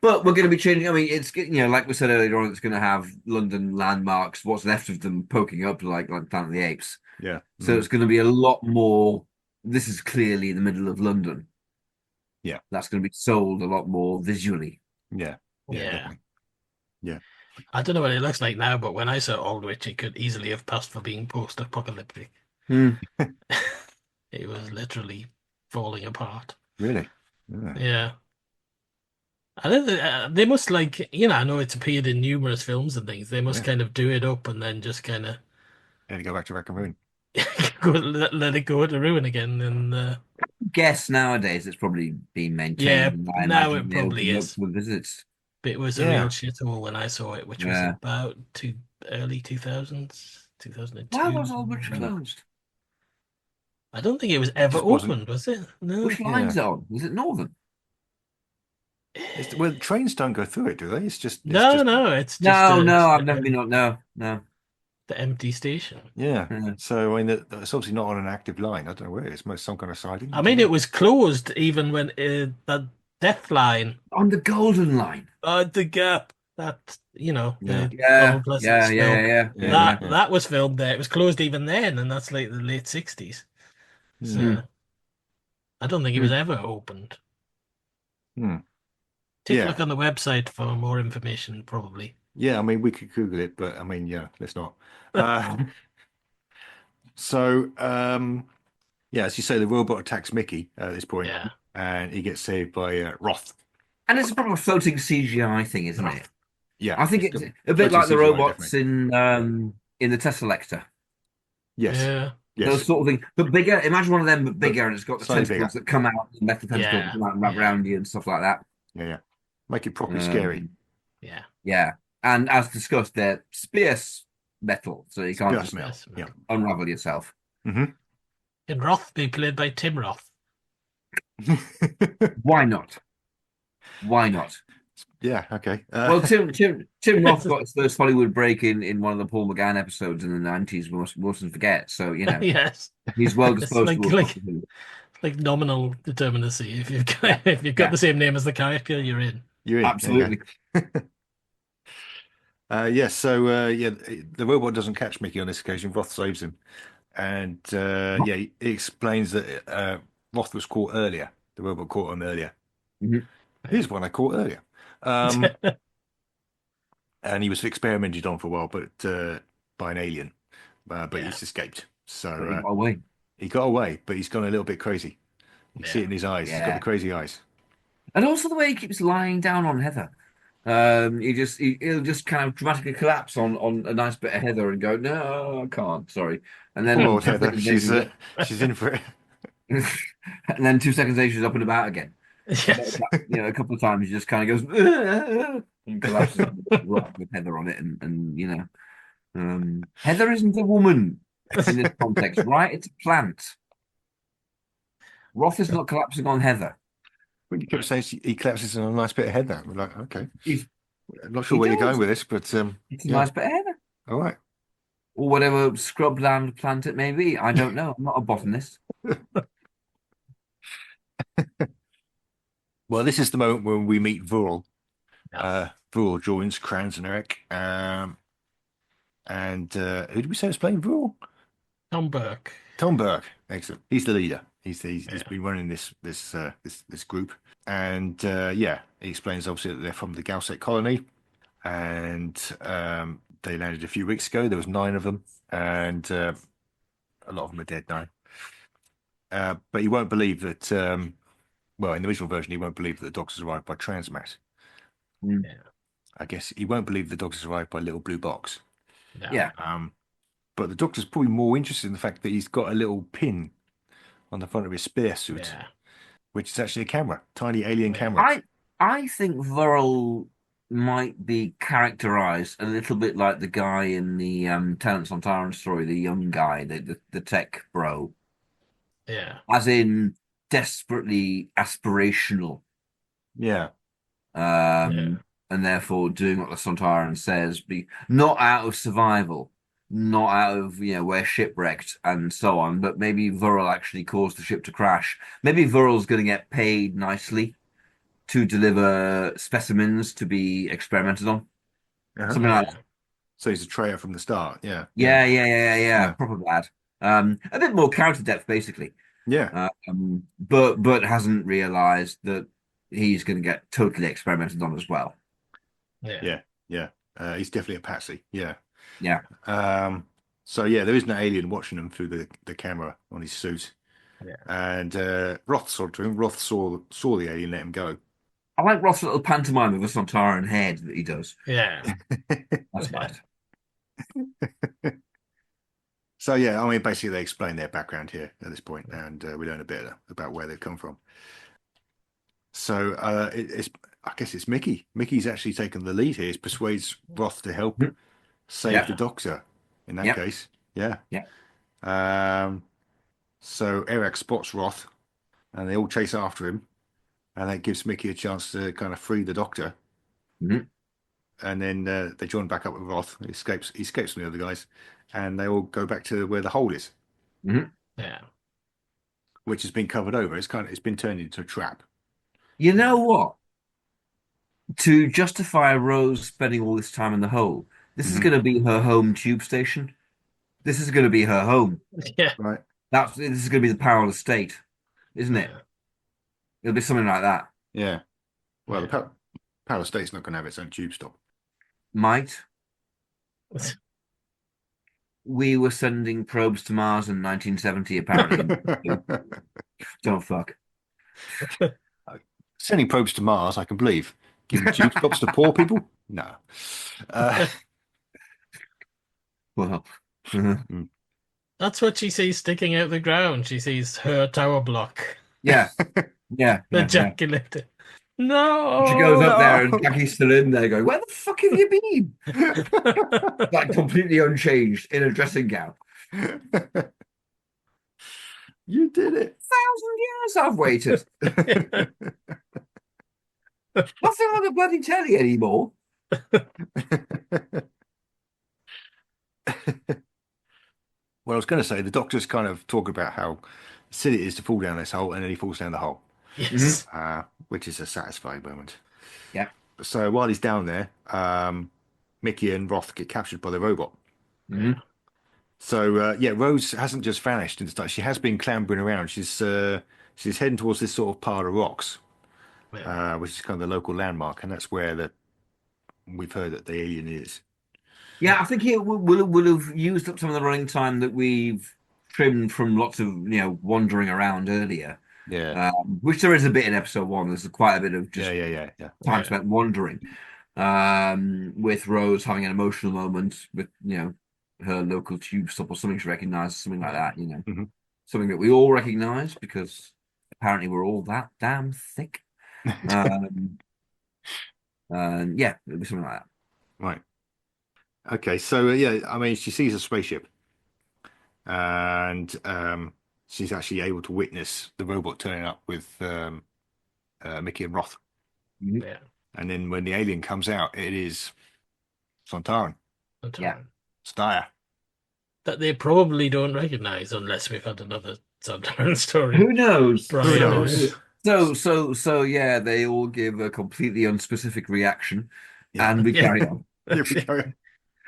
But we're going to be changing. I mean, it's like we said earlier on, it's going to have London landmarks, what's left of them poking up like Planet of the Apes. Yeah. So it's going to be a lot more. This is clearly in the middle of London. Yeah. That's going to be sold a lot more visually. Yeah. Yeah. Yeah. I don't know what it looks like now, but when I saw Aldwych, it could easily have passed for being post-apocalyptic. It was literally falling apart. Really? Yeah. I think they must I know it's appeared in numerous films and things. They must kind of do it up and then just kind of And go back to Raccoon. let it go to ruin again. And guess nowadays it's probably been maintained. Yeah, now it probably is. With visits. But it was a real shithole when I saw it, which was about early 2000s, 2002. Why was Aldwych closed? I don't think it was ever opened, was it? No. Which line's it on? Was it Northern? Well, trains don't go through it, do they? It's just No, it's just I've never been on. No. The empty station. Yeah. So I mean, it's obviously not on an active line. I don't know where it is. Maybe some kind of siding. I mean, it was closed even when the Death Line on the Golden Line. The Gap. That Yeah. That was filmed there. It was closed even then, and that's like the late 60s. So I don't think it was ever opened. Take a look on the website for more information, probably. Yeah, I mean, we could Google it, but I mean, let's not. So, as you say, the robot attacks Mickey at this point, and he gets saved by Roth. And it's a proper floating CGI thing, isn't it? Yeah, I think it's a bit like the robots in the Tesselector. Yes. Yeah. Yes. Those sort of things, but bigger. Imagine one of them, but bigger, and it's got the tentacles that come out, the metal tentacles that come out and wrap around you and stuff like that. Yeah. Make it properly scary. Yeah. And as discussed, they're Spears metal, so you can't just unravel yourself. Can Roth be played by Tim Roth? Why not? Yeah, okay. Well, Tim Roth got his first Hollywood break in one of the Paul McGann episodes in the 90s. We mustn't forget. So yes, he's well disposed. Like nominal determinacy. If you've got the same name as the character, you're in. Absolutely. Yes, so the robot doesn't catch Mickey on this occasion. Roth saves him, and he explains that Roth was caught earlier. The robot caught him earlier. Mhm. Here's one I caught earlier. Um, and he was experimented on for a while, but by an alien, but he's escaped. But he So got away. he got away, but he's gone a little bit crazy. You see it Yeah. in his eyes. He's got the Yeah. crazy eyes. And also the way he keeps lying down on heather. He'll just kind of dramatically collapse on a nice bit of heather and go, no, I can't, sorry. And Poor then old Heather. She's in for it. and then 2 seconds later she's up and about again. Yes. A couple of times he just kind of goes and collapses on the rock with heather on it, and heather isn't a woman in this context, right? It's a plant. Roth is not collapsing on heather. When you kept saying he collapses on a nice bit of heather, we're like, okay. He's, I'm not sure he where you're does. going with this, but It's a nice bit of heather. all right. Or whatever scrubland plant it may be. I don't know. I'm not a botanist. Well, this is the moment when we meet Vural. Yeah. Vural joins Kranz and Eric. And who did we say was playing Vural? Tom Burke. Tom Burke. Excellent. He's the leader. He's been running this group. And he explains obviously that they're from the Galsec colony, and they landed a few weeks ago. There was 9 of them, and a lot of them are dead now. But he won't believe that. Well, in the original version, he won't believe that the doctors arrived by Transmat. Mm. Yeah. I guess he won't believe the doctors arrived by Little Blue Box. No. Yeah. But the doctor's probably more interested in the fact that he's got a little pin on the front of his spacesuit, Yeah. which is actually a camera, tiny alien camera. I think Virl might be characterized a little bit like the guy in the Tennant Sontaran story, the young guy, the tech bro, Yeah. as in desperately aspirational, Yeah. and therefore doing what the Sontaran says, be not out of survival, not out of we're shipwrecked and so on, but maybe Virl actually caused the ship to crash. Maybe Virl's going to get paid nicely to deliver specimens to be experimented on. Something like that. So he's a traitor from the start. Yeah. Yeah. Proper bad. A bit more character depth, basically. Yeah. But hasn't realized that he's going to get totally experimented on as well. Yeah. He's definitely a patsy. Yeah. Yeah. So there is an alien watching him through the camera on his suit. Yeah. And Roth saw it to him. Roth saw the alien, let him go. I like Roth's little pantomime of a Sontaran head that he does. Yeah. That's nice. So I mean, basically they explain their background here at this point, and we learn a bit about where they've come from. So I guess it's Mickey. Mickey's actually taken the lead here. He persuades Roth to help save the Doctor. In that case, yeah. So Eric spots Roth, and they all chase after him, and that gives Mickey a chance to kind of free the Doctor. Mm-hmm. And then they join back up with Roth. He escapes from the other guys, and they all go back to where the hole is. Mm-hmm. Yeah. Which has been covered over. It's been turned into a trap. You know what? To justify Rose spending all this time in the hole, this is going to be her home tube station. This is going to be her home. Yeah. Right. This is going to be the Power State, isn't it? It'll be something like that. Yeah. Well, the Power State's not going to have its own tube stop. Might. We were sending probes to Mars in 1970, apparently. Don't fuck. Sending probes to Mars, I can believe. Giving tube stops to poor people? No. Well, That's what she sees sticking out the ground. She sees her tower block. yeah. Ejaculated. No. She goes up there and Jackie's still in there going, where the fuck have you been? Like completely unchanged in a dressing gown. You did it. 1,000 years I've waited. Nothing on the bloody telly anymore. Well, I was going to say the doctors kind of talk about how silly it is to fall down this hole, and then he falls down the hole. Yes. Which is a satisfying moment. Yeah. So while he's down there, Mickey and Roth get captured by the robot. Mhm. So yeah, Rose hasn't just vanished and stuff. She has been clambering around. She's heading towards this sort of pile of rocks, Yeah. which is kind of the local landmark, and that's where we've heard that the alien is. Yeah, I think it will have used up some of the running time that we've trimmed from lots of wandering around earlier. Yeah, Which there is a bit in episode 1. There's quite a bit of just yeah. time spent wandering. With Rose having an emotional moment with her local tube stop or something she recognises, something like that. Mhm. Something that we all recognise because apparently we're all that damn thick. Yeah, it'll be something like that. Right. Okay. So yeah, I mean, she sees a spaceship, and she's actually able to witness the robot turning up with Mickey and Roth. Yeah. And then when the alien comes out, it is Sontaran, Yeah. Styre. That they probably don't recognize unless we've had another Sontaran story. Who knows? Brian, knows? So yeah, they all give a completely unspecific reaction, and we carry on. Here we go.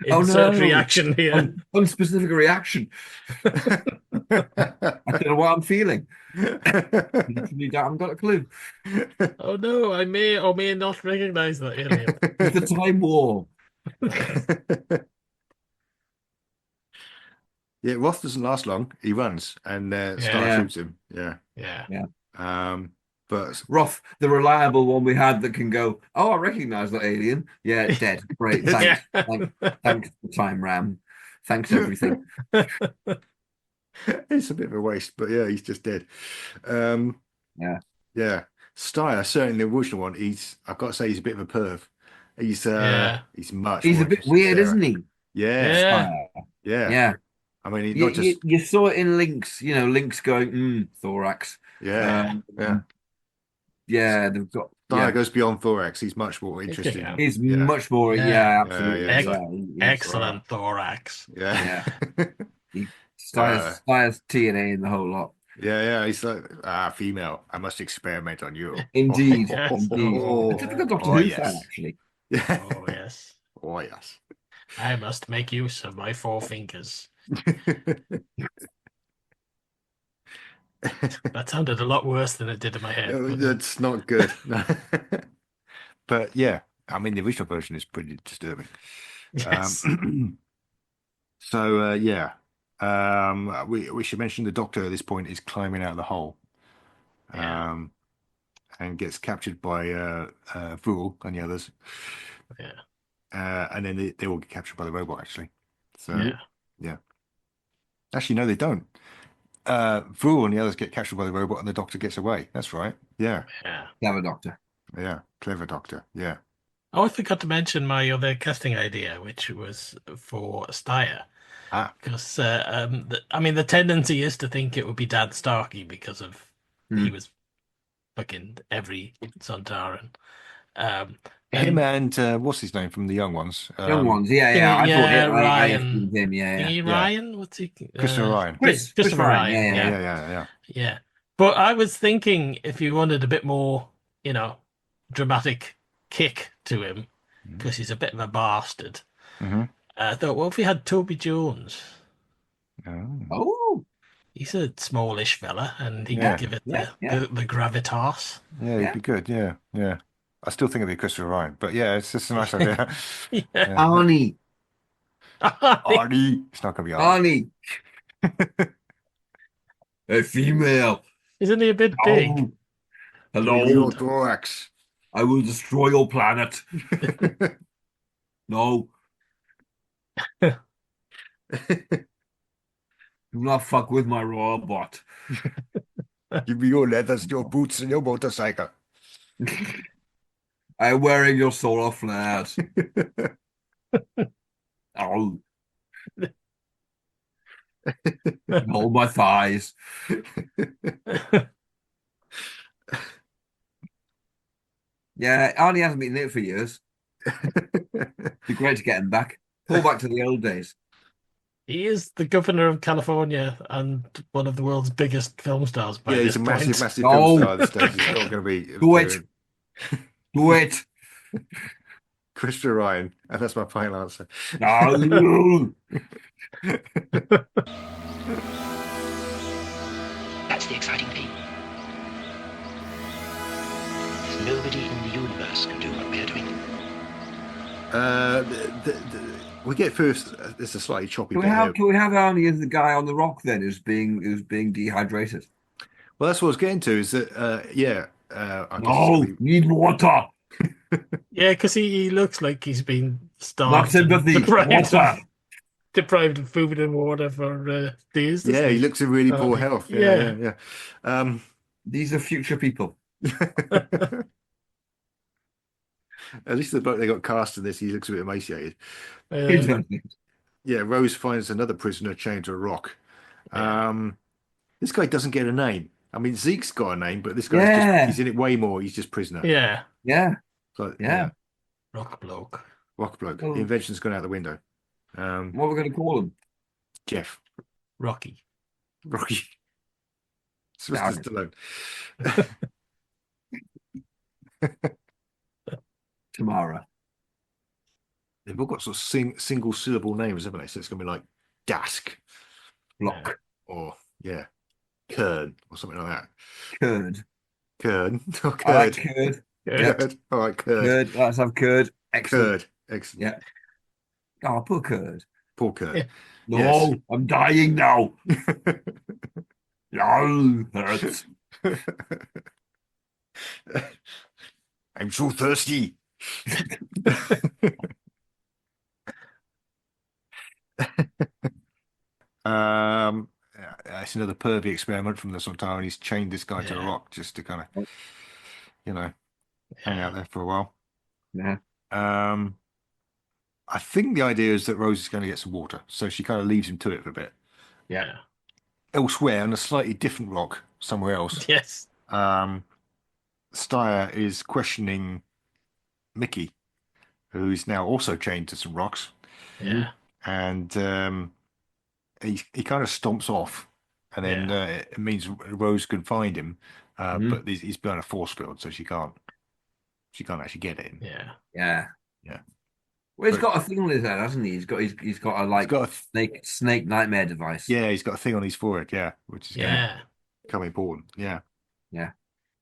Insert reaction here. Unspecific reaction. I don't know what I'm feeling. Literally, I haven't got a clue. Oh no, I may or may not recognize that alien. It's the time war. Yeah, Roth doesn't last long. He runs, and Styre Yeah. shoots him. Yeah. Yeah. But Roth, the reliable one we had that can go, oh, I recognize that alien. Yeah, it's dead. Great. Thanks. Thanks for the time, Ram. Thanks, everything. it's a bit of a waste, but yeah, he's just dead. Yeah. Yeah. Styre, certainly the original one, I've got to say he's a bit of a perv. He's much He's more a bit interesting weird, than isn't he? Yeah. Yeah. Yeah. I mean, he's not just You saw it in Links, Links going, thorax. yeah. Yeah, they've got Styre goes beyond thorax. He's much more interesting. Yeah. He's much more, absolutely. Excellent thorax. Yeah. Styre's TNA in the whole lot. Yeah. He's like, female. I must experiment on you. Indeed. Yes. Indeed. Oh, It's a good Doctor oh, Who yes. fan, actually. Yeah. Oh yes. Oh yes. I must make use of my 4 fingers. That sounded a lot worse than it did in my head. That's not good. But yeah, I mean, the original version is pretty disturbing. Yes. So yeah, we should mention the Doctor at this point is climbing out of the hole, Yeah. and gets captured by Vrul and the others. Yeah. And then they all get captured by the robot actually. So Yeah. actually no, they don't. Vrul and the others get captured by the robot, and the Doctor gets away. That's right. Yeah. Yeah. Clever Doctor. Yeah. Clever Doctor. Yeah. Oh, I forgot to mention my other casting idea, which was for Styre. Because the tendency is to think it would be Dan Starkey because of he was fucking every Sontaran. Him and what's his name from the Young Ones? Young Ones, yeah. I thought Ryan. him, yeah. Ryan? What's he? Christopher Ryan. Christopher Ryan. Yeah. But I was thinking if you wanted a bit more, dramatic kick to him, because he's a bit of a bastard. I thought, what if we had Toby Jones? Oh. He's a smallish fella, and he could give it the gravitas. Yeah, he'd be good. Yeah. I still think it'd be Christopher Ryan, but yeah, it's just a nice idea. Arnie. Arnie. It's not going to be Arnie. A female. Isn't he a bit big? Hello. Your thorax. I will destroy your planet. No. Do not fuck with my robot. Give me your leathers, your boots, and your motorcycle. I'm wearing your solar flares. Oh. All my thighs. Yeah, Arnie hasn't been in it for years. Be great to get him back. Pull back to the old days. He is the governor of California and one of the world's biggest film stars. By He's a this massive, point. massive film star at this stage. He's not going to be. Do it. Do it. Christopher Ryan, and that's my final answer. No. That's the exciting thing. There's nobody in the universe can do what we're doing. We get first. It's a slightly choppy Can bit here. we have Arnie as the guy on the rock then who's being dehydrated? Well, that's what I was getting to. Is that I guess it's No, gonna be- need water. Yeah, because he looks like he's been Not starved, and sympathy. Water. deprived of food and water for days. Yeah, he looks in really poor health. Yeah. These are future people. At least the bloke they got cast in this, he looks a bit emaciated. Uh, Yeah, Rose finds another prisoner chained to a rock. This guy doesn't get a name. I mean, Zeke's got a name, but this guy's he's in it way more. He's just prisoner. yeah, Yeah. So, rock bloke. rock bloke. Oh. The invention's gone out the window. What are we going to call him? Jeff. Rocky. Rocky. Sylvester Stallone. Tamara. They've all got sort of single syllable names, haven't they? So it's going to be like Dask Block. or, Kern or something like that. Curd. Kern. Or Curd. I like curd. Curd. All right, Curd. Curd. Let's have curd. Excellent. Curd. Excellent. Yeah. Oh, poor curd. Poor Curd. Yeah. No, Yes. I'm dying now. No, hurts. I'm so thirsty. It's another pervy experiment from the Sontaran. He's chained this guy to a rock just to kind of, hang out there for a while. Yeah. I think the idea is that Rose is going to get some water, so she kind of leaves him to it for a bit. Yeah. Elsewhere, on a slightly different rock, somewhere else, Yes. Styre is questioning Mickey, who is now also chained to some rocks, Yeah. and he kind of stomps off, and then it means Rose can find him, but he's behind a force field, so she can't actually get at him. Yeah. Yeah. Yeah. Well, he's got a thing on his head, hasn't he? He's got a snake nightmare device. Yeah, he's got a thing on his forehead, which is going to become important. Yeah.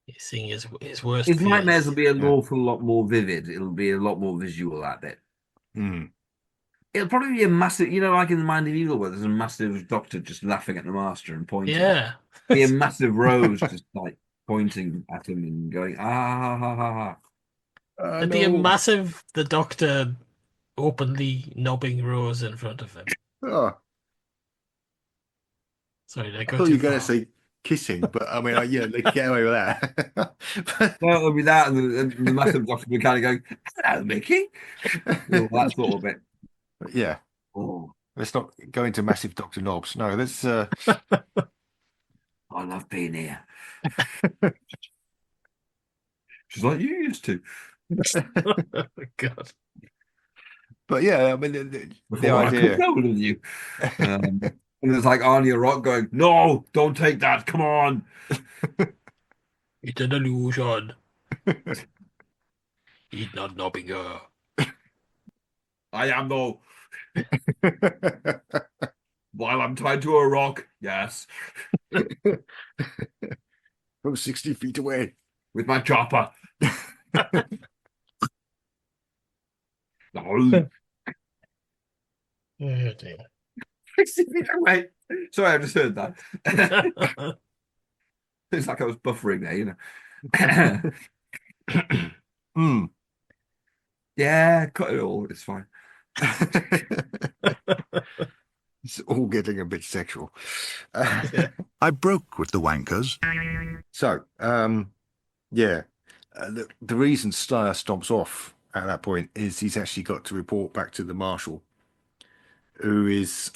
He's seeing his worst His fears. nightmares will be an awful lot more vivid. It'll be a lot more visual, that bit. It'll probably be a massive, like in the Mind of Evil, where there's a massive doctor just laughing at the master and pointing. Yeah. Be a massive Rose just like pointing at him and going, ah, ha, ha, ha, ha. It'd be a massive, the doctor openly knobbing Rose in front of him. Oh, Sorry, I thought you were going to say kissing, but I mean, they get away with that. Well, it'll be that, and the massive doctor will be kind of going, hello, Mickey. That sort of bit. Yeah. Oh, Let's not go into massive Dr. Knobs. No, let's. I love being here. She's like, you used to. Oh, God. But yeah, I mean, the Before I idea. could go with you. And it's like Arnie Rock going, no, don't take that. Come on. It's an illusion. He's not knobbing her. I am, though. While I'm tied to a rock, yes. From 60 feet away. With my chopper. No. Oh, dear. 60 feet away. Sorry, I just heard that. It's like I was buffering there, Yeah, cut it all. It's fine. It's all getting a bit sexual. I broke with the wankers. So, the reason Styre stomps off at that point is he's actually got to report back to the marshal, who is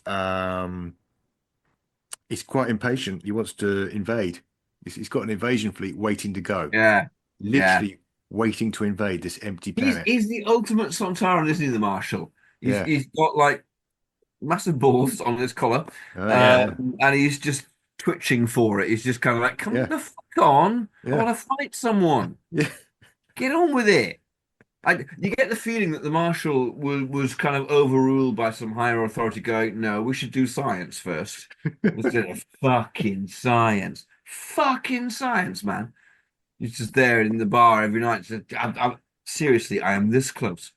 he's quite impatient. He wants to invade. He's got an invasion fleet waiting to go. Yeah. Literally waiting to invade this empty planet. He's the ultimate Sontaran, isn't he, the marshal? He's got like massive balls on his collar, and he's just twitching for it. He's just kind of like, come the fuck on. I want to fight someone. Yeah. Get on with it. You get the feeling that the marshal was kind of overruled by some higher authority going, no, we should do science first. Instead of fucking science, man. He's just there in the bar every night. Seriously, I am this close.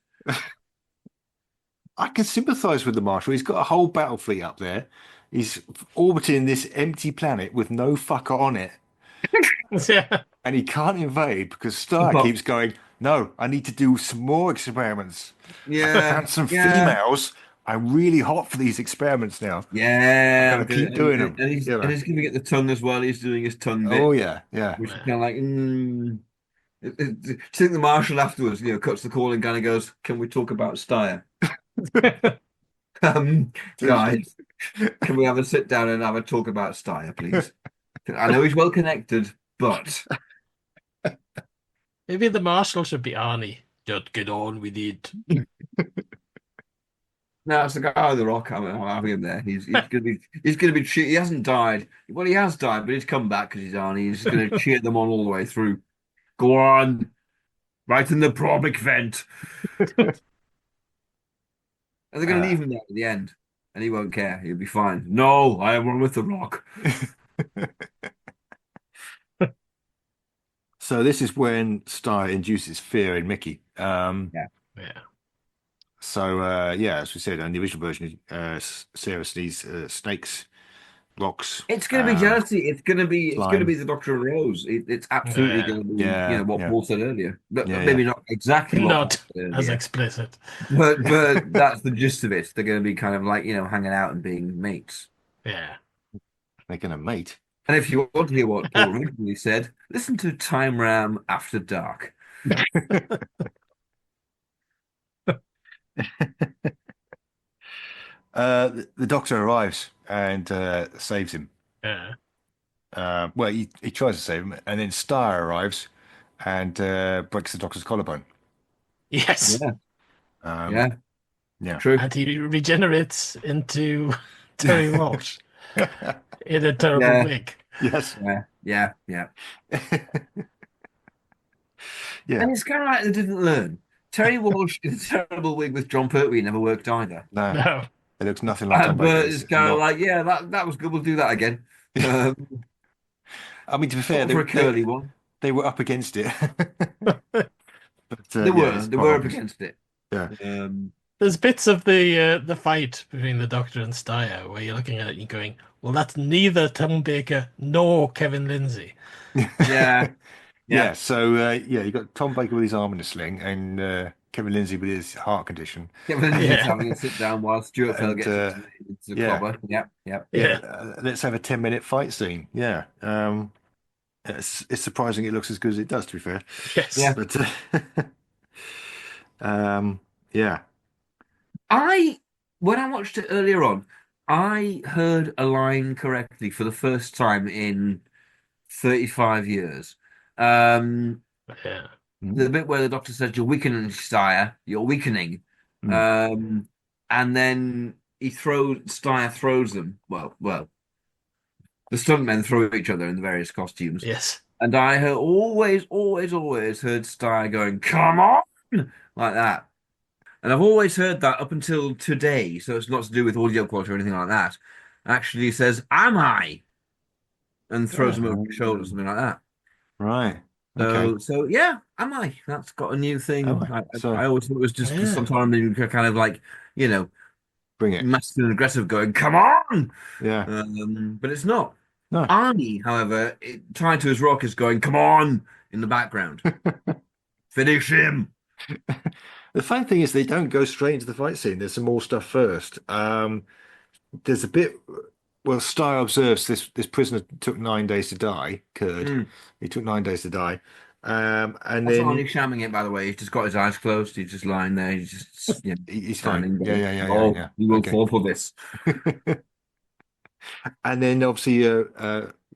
I can sympathise with the Marshal. He's got a whole battle fleet up there. He's orbiting this empty planet with no fucker on it, Yeah. and he can't invade because Styre But keeps going, no, I need to do some more experiments. I yeah, found some yeah, females. I'm really hot for these experiments now. yeah. I'm I'm gonna keep gonna, doing them. and he's giving it the tongue as well. He's doing his tongue Oh bit, yeah, yeah. which is kind of like, Do you think the marshal afterwards, cuts the call and kind of goes, "Can we talk about Styre? Um, guys, can we have a sit down and have a talk about Styre, please? I know he's well connected, but Maybe the marshal should be Arnie. Just get on with it. no, it's the guy with the rock. I'm having him there. He's gonna be he hasn't died. Well, he has died, but he's come back because he's Arnie. He's just gonna cheer them on all the way through. Go on, right in the probic vent. And they're going to leave him there at the end, and he won't care. He'll be fine. No, I am one with the rock. So this is when Styre induces fear in Mickey. Yeah. Yeah. So yeah, as we said, on the original version, Sarah sees snakes, rocks. It's going to be jealousy. It's going to be the Doctor and Rose. It's absolutely Yeah. going to be Yeah, what yeah. Paul said earlier, but Yeah, maybe not exactly what Not Paul said as earlier. explicit. But that's the gist of it. They're going to be kind of like hanging out and being mates. Yeah. They're gonna mate. And if you want to hear what Paul originally said, listen to Time Ram After Dark. The Doctor arrives and saves him. Yeah. Well, he tries to save him, and then Styre arrives and breaks the Doctor's collarbone. Yes. Yeah, Yeah, yeah. true. And he regenerates into Terry Walsh in a terrible Yeah. wig. Yes. Yeah. Yeah. And it's kind of like they didn't learn. Terry Walsh in a terrible wig with John Pertwee never worked either. No, No. it looks nothing like Tom But Baker. it's kind of like, yeah, that was good. We'll do that again. I mean, to be fair, For a curly one. they were up against it. But, They yeah, were up against it. Yeah. There's bits of the fight between the Doctor and Styre where you're looking at it and you're going, well, that's neither Tom Baker nor Kevin Lindsay. Yeah. Yeah. So yeah, you got Tom Baker with his arm in a sling and Kevin Lindsay with his heart condition. Kevin Lindsay's Yeah. having a sit down while Stuart Fell gets into the yeah. clobber. Yeah. Yeah. Let's have a 10-minute fight scene. Yeah. It's surprising it looks as good as it does, to be fair. Yes. Yeah. But yeah. When I watched it earlier on, I heard a line correctly for the first time in 35 years. Yeah. The bit where the Doctor says, "You're weakening, Styre. You're weakening," Mm. and then Styre throws them. Well, the stuntmen throw each other in the various costumes. Yes. And I always heard Styre going, "Come on," like that. And I've always heard that up until today, so it's not to do with audio quality or anything like that. Actually, he says, "Am I?" and throws him over his shoulder, something like that. Right. Okay. So yeah, am I? That's got a new thing. Oh, so- I always thought it was just Yeah. Sontaran being kind of like, Bring it. masculine and aggressive, going, "Come on!" Yeah. But it's not. No. Arnie, however, tied to his rock, is going, "Come on!" in the background. Finish him. The fun thing is they don't go straight into the fight scene. There's some more stuff first. There's a bit. Well, Styre observes this prisoner took 9 days to die. Kurd. He took 9 days to die. And That's then Arnie shamming it, by the way. He's just got his eyes closed. He's just lying there. He's just he's fine. standing there. Yeah. Oh, Yeah. you will Okay. fall for this. And then obviously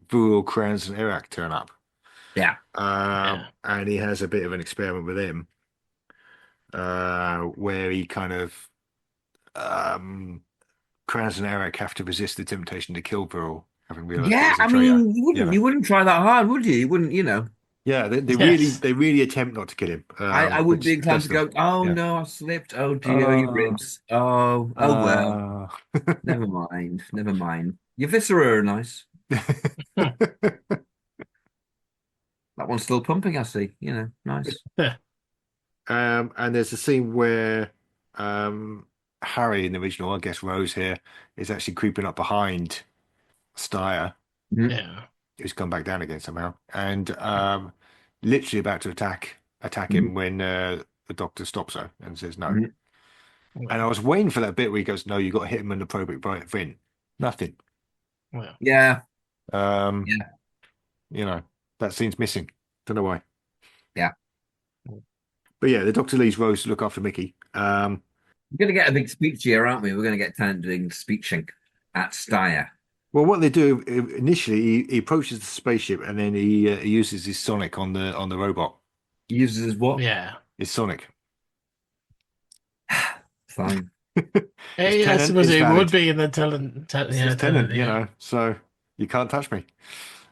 Vurul, Kranz, and Iraq turn up. Yeah. And he has a bit of an experiment with him, where he kind of Kranz and Eric have to resist the temptation to kill Vurul, having realized Yeah, he's a I traitor. mean, you wouldn't try that hard, would you? You wouldn't, Yeah, Yes. they really attempt not to kill him. I would be Which inclined bless to them. go, oh Yeah. no, I slipped. Oh dear, your Uh, ribs. Oh well. uh... Never mind. Never mind. Your viscera are nice. That one's still pumping, I see. Nice. And there's a scene where um, Harry in the original, I guess Rose here, is actually creeping up behind Styre, Mhm. Yeah. who's come back down again somehow, and literally about to attack Mhm. him when the doctor stops her and says no. Mhm. And I was waiting for that bit where he goes, "No, you got to hit him in the appropriate right fin." Nothing. Well, Yeah. Um, Yeah. you know, that scene's missing. Don't know why. Yeah. But yeah, the doctor leaves Rose to look after Mickey. We're going to get a big speech here, aren't we? We're going to get Tennant doing speeching at Styre. Well, what they do initially, he approaches the spaceship and then he uses his sonic on the robot. He uses what? yeah. His sonic. Fine. His I tenant suppose is it would valid. be in the talent. It's Yeah, his tenant, talent. Yeah. so you can't touch me.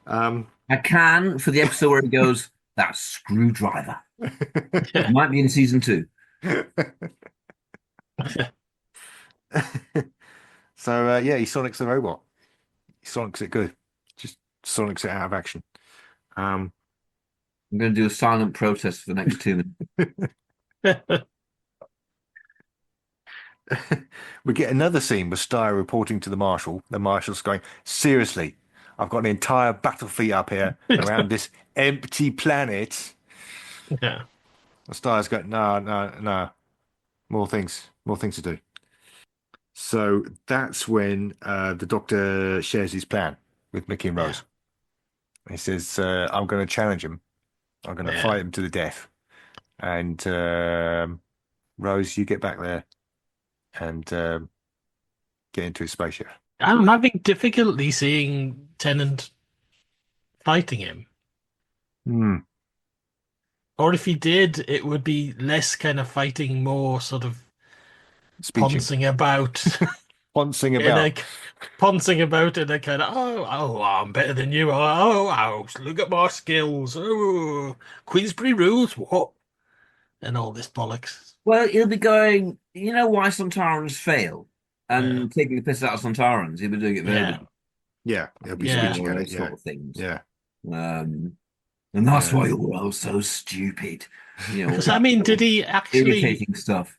Um, I can for the episode where he goes, that screwdriver. It Yeah. might be in season 2. so yeah, he sonics the robot. He sonics it good. Just sonics it out of action. Um, I'm going to do a silent protest for the next 2 minutes. we get another scene with Styre reporting to the marshal. The marshal's going, seriously, I've got an entire battlefield up here around this empty planet. Yeah. The Styre's going, no, no, no, more things to do. So that's when the doctor shares his plan with Mickey and Rose. He says, I'm going to challenge him. I'm going to Yeah. fight him to the death. And Rose, you get back there and get into his spaceship. I'm having difficulty seeing Tennant fighting him. Hmm. Or if he did, it would be less kind of fighting, more sort of Speeching. poncing about Poncing in a about. poncing about in a kind of I'm better than you. Look at my skills. Oh, Queensbury rules what and all this bollocks. Well, he'll be going, you know why Sontarans fail? Yeah, And taking the piss out of Sontarans. He'll be doing it yeah, verbally. Yeah, he'll be Yeah. speeching All at it. those Yeah, sort of things. yeah, And that's yeah. why you're all so stupid. All because I that mean, sort did of he actually? irritating stuff.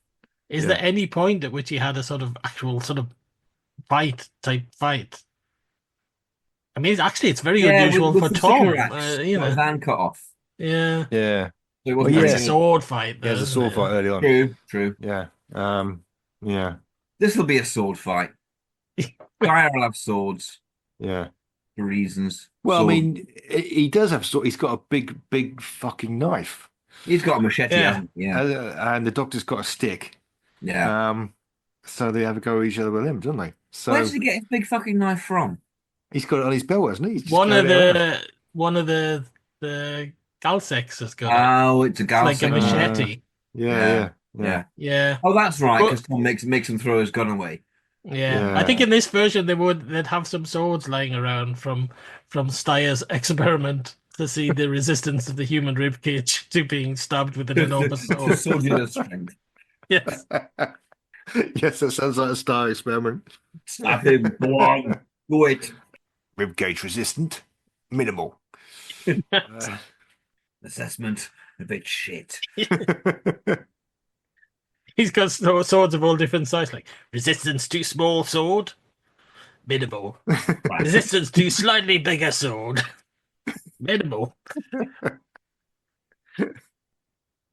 Is Yeah. there any point at which he had a sort of actual sort of fight? I mean, it's very Yeah, unusual with for some Tom. cigarettes, You got his know, hand cut off. yeah. Yeah. So he Well, wasn't That's a yeah. actually. sword fight, He though, has a isn't sword fight it? early on. True, true. Yeah. Yeah. This will be a sword fight. Guy will have swords Yeah. for reasons. Well, I Sword. mean, he does have sword. He's got a big fucking knife. He's got a machete, Yeah. hasn't he? Yeah. And the doctor's got a stick. Yeah. So they have a go at each other with him, don't they? So Where did he get his big fucking knife from? he's got it on his belt, hasn't he? He's just One of carrying it around. the Galsex has got it. Oh, it's a It's like a Galsec. machete. Yeah. Yeah. Yeah. Oh, that's right, But because Tom makes him throw his gun away. yeah, I Yeah. think in this version they'd have some swords lying around from Styre's experiment to see the resistance of the human rib cage to being stabbed with an enormous To sword. soldier strength. Yes. Yes, that sounds like a star experiment. Stab him. Go on. Do it. Rib gauge resistant, minimal. Assessment. A bit shit. He's got swords of all different sizes, like resistance to small sword, minimal. Resistance to slightly bigger sword, minimal.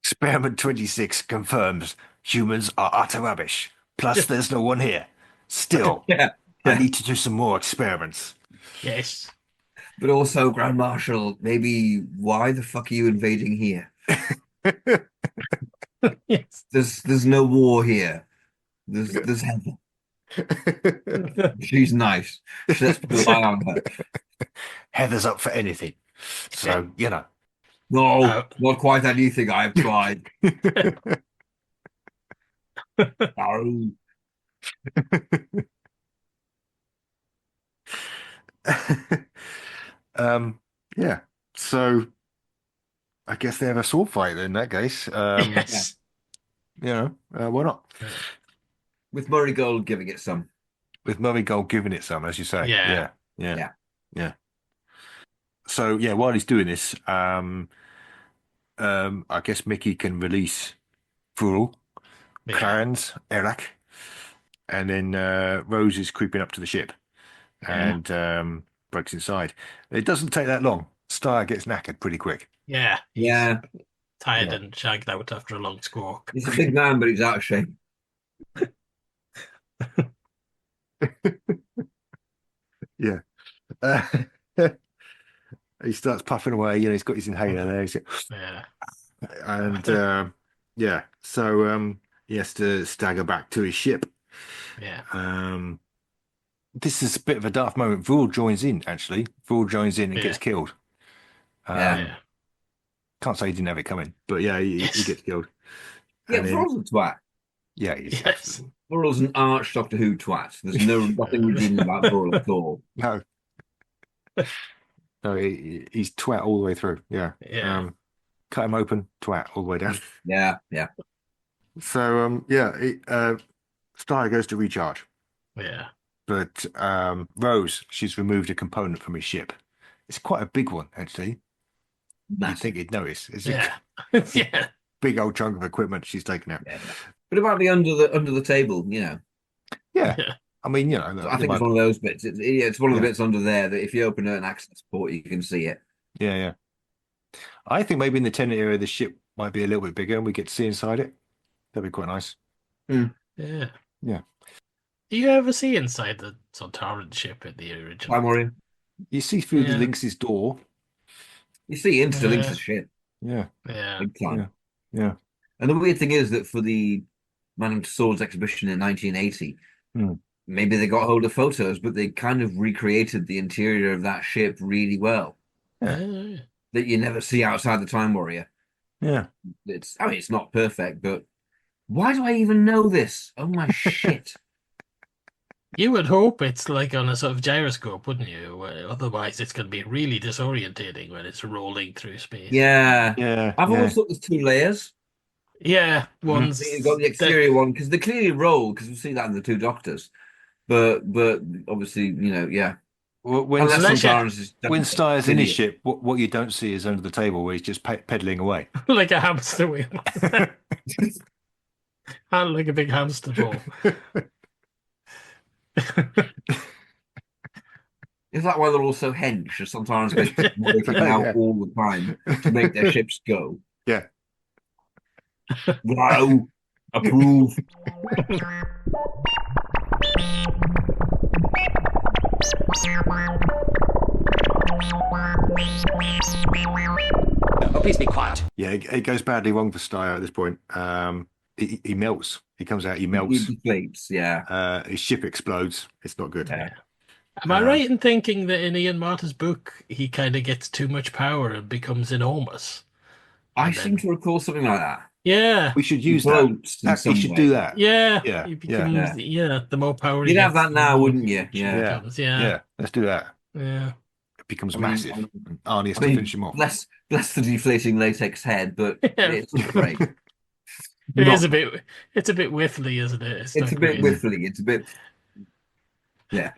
Experiment 26 confirms humans are utter rubbish. Plus, there's no one here. Still, Yeah. I need to do some more experiments. Yes. But also, Grand Marshal, maybe why the fuck are you invading here? Yes. There's no war here. There's Heather. She's nice. Let's rely on her. Heather's up for anything. So, you know. No, not quite anything I have tried. No. Yeah. So I guess they have a sword fight in that case. Yes. Why not? With Murray Gold giving it some. With Murray Gold giving it some, as you say. Yeah. Yeah. So yeah, while he's doing this, I guess Mickey can release Vrul, Yeah. Clarence, Eric, and then Rose is creeping up to the ship and breaks inside. It doesn't take that long. Styre gets knackered pretty quick. Yeah. He's Yeah. tired and shagged out after a long squawk. He's a big man, but he's out of shape. Yeah. He starts puffing away. He's got his inhaler there. Yeah. And so he has to stagger back to his ship. Yeah. This is a bit of a daft moment. Vrul joins in, actually. Vrul joins in and Yeah. gets killed. Yeah. Can't say he didn't have it coming, but yeah, he gets killed. Yeah, And then- Vrul's a twat. yeah, he's Yes. Vrul's an arch Doctor Who twat. There's nothing redeeming about Vrul at all. no, he's twat all the way through. Yeah, Yeah. cut him open, twat all the way down. Yeah. So Styre goes to recharge, Yeah. but Rose, she's removed a component from his ship. It's quite a big one, actually. You'd Massive. think he'd notice. It's a Yeah. Yeah. big old chunk of equipment she's taken out. Yeah. But it might be under the table, Yeah. Yeah. I mean, I think it's one of those bits. It's one of the Yeah. bits under there that if you open an access port, you can see it. Yeah. I think maybe in the Tennant area, the ship might be a little bit bigger and we get to see inside it. That'd be quite nice. Yeah. Yeah. Do you ever see inside the Sontaran ship in the original? I'm worried. You see through the Yeah. Lynx's door. You see into Yeah. Lynx's ship. Yeah. Yeah. Big time. Yeah. And the weird thing is that for the Man of Swords exhibition in 1980, maybe they got hold of photos, but they kind of recreated the interior of that ship really well. Yeah. That you never see outside the Time Warrior. Yeah. It's not perfect, but why do I even know this? Oh my shit. You would hope it's like on a sort of gyroscope, wouldn't you? Otherwise, it's going to be really disorientating when it's rolling through space. Yeah. Yeah. I've always thought there's two layers. Yeah. One's You've got the exterior one, because they clearly roll, because we see that in the Two Doctors. But obviously, yeah. When Unless Sontaran's is when Styre's in his idiot. ship, what you don't see is under the table where he's just pedaling away. like a hamster wheel. And like a big hamster ball. Is that why they're all so hench? Sometimes they're working out all the time to make their ships go. Yeah. Wow. Approve. Oh, please be quiet. Yeah, it goes badly wrong for Styre at this point. He melts. He comes out, he melts. He deflates, yeah. His ship explodes. It's not good. Yeah. Am I right in thinking that in Ian Marter's book, he kind of gets too much power and becomes enormous? I seem to recall something like that. Yeah. We should use Floats in that. some We should way. do that. Yeah. Yeah. He becomes, the more power he You'd have gets, that now, the more wouldn't you? he Yeah. becomes. Yeah. Yeah. Let's do that. Yeah. It becomes I mean, massive. And Arnie has I to mean, finish him off. bless the deflating latex head, but Yeah. it's great. It Not- is a bit. It's a bit whiffly, isn't it? It's a not bit great. whiffly. It's a bit. Yeah.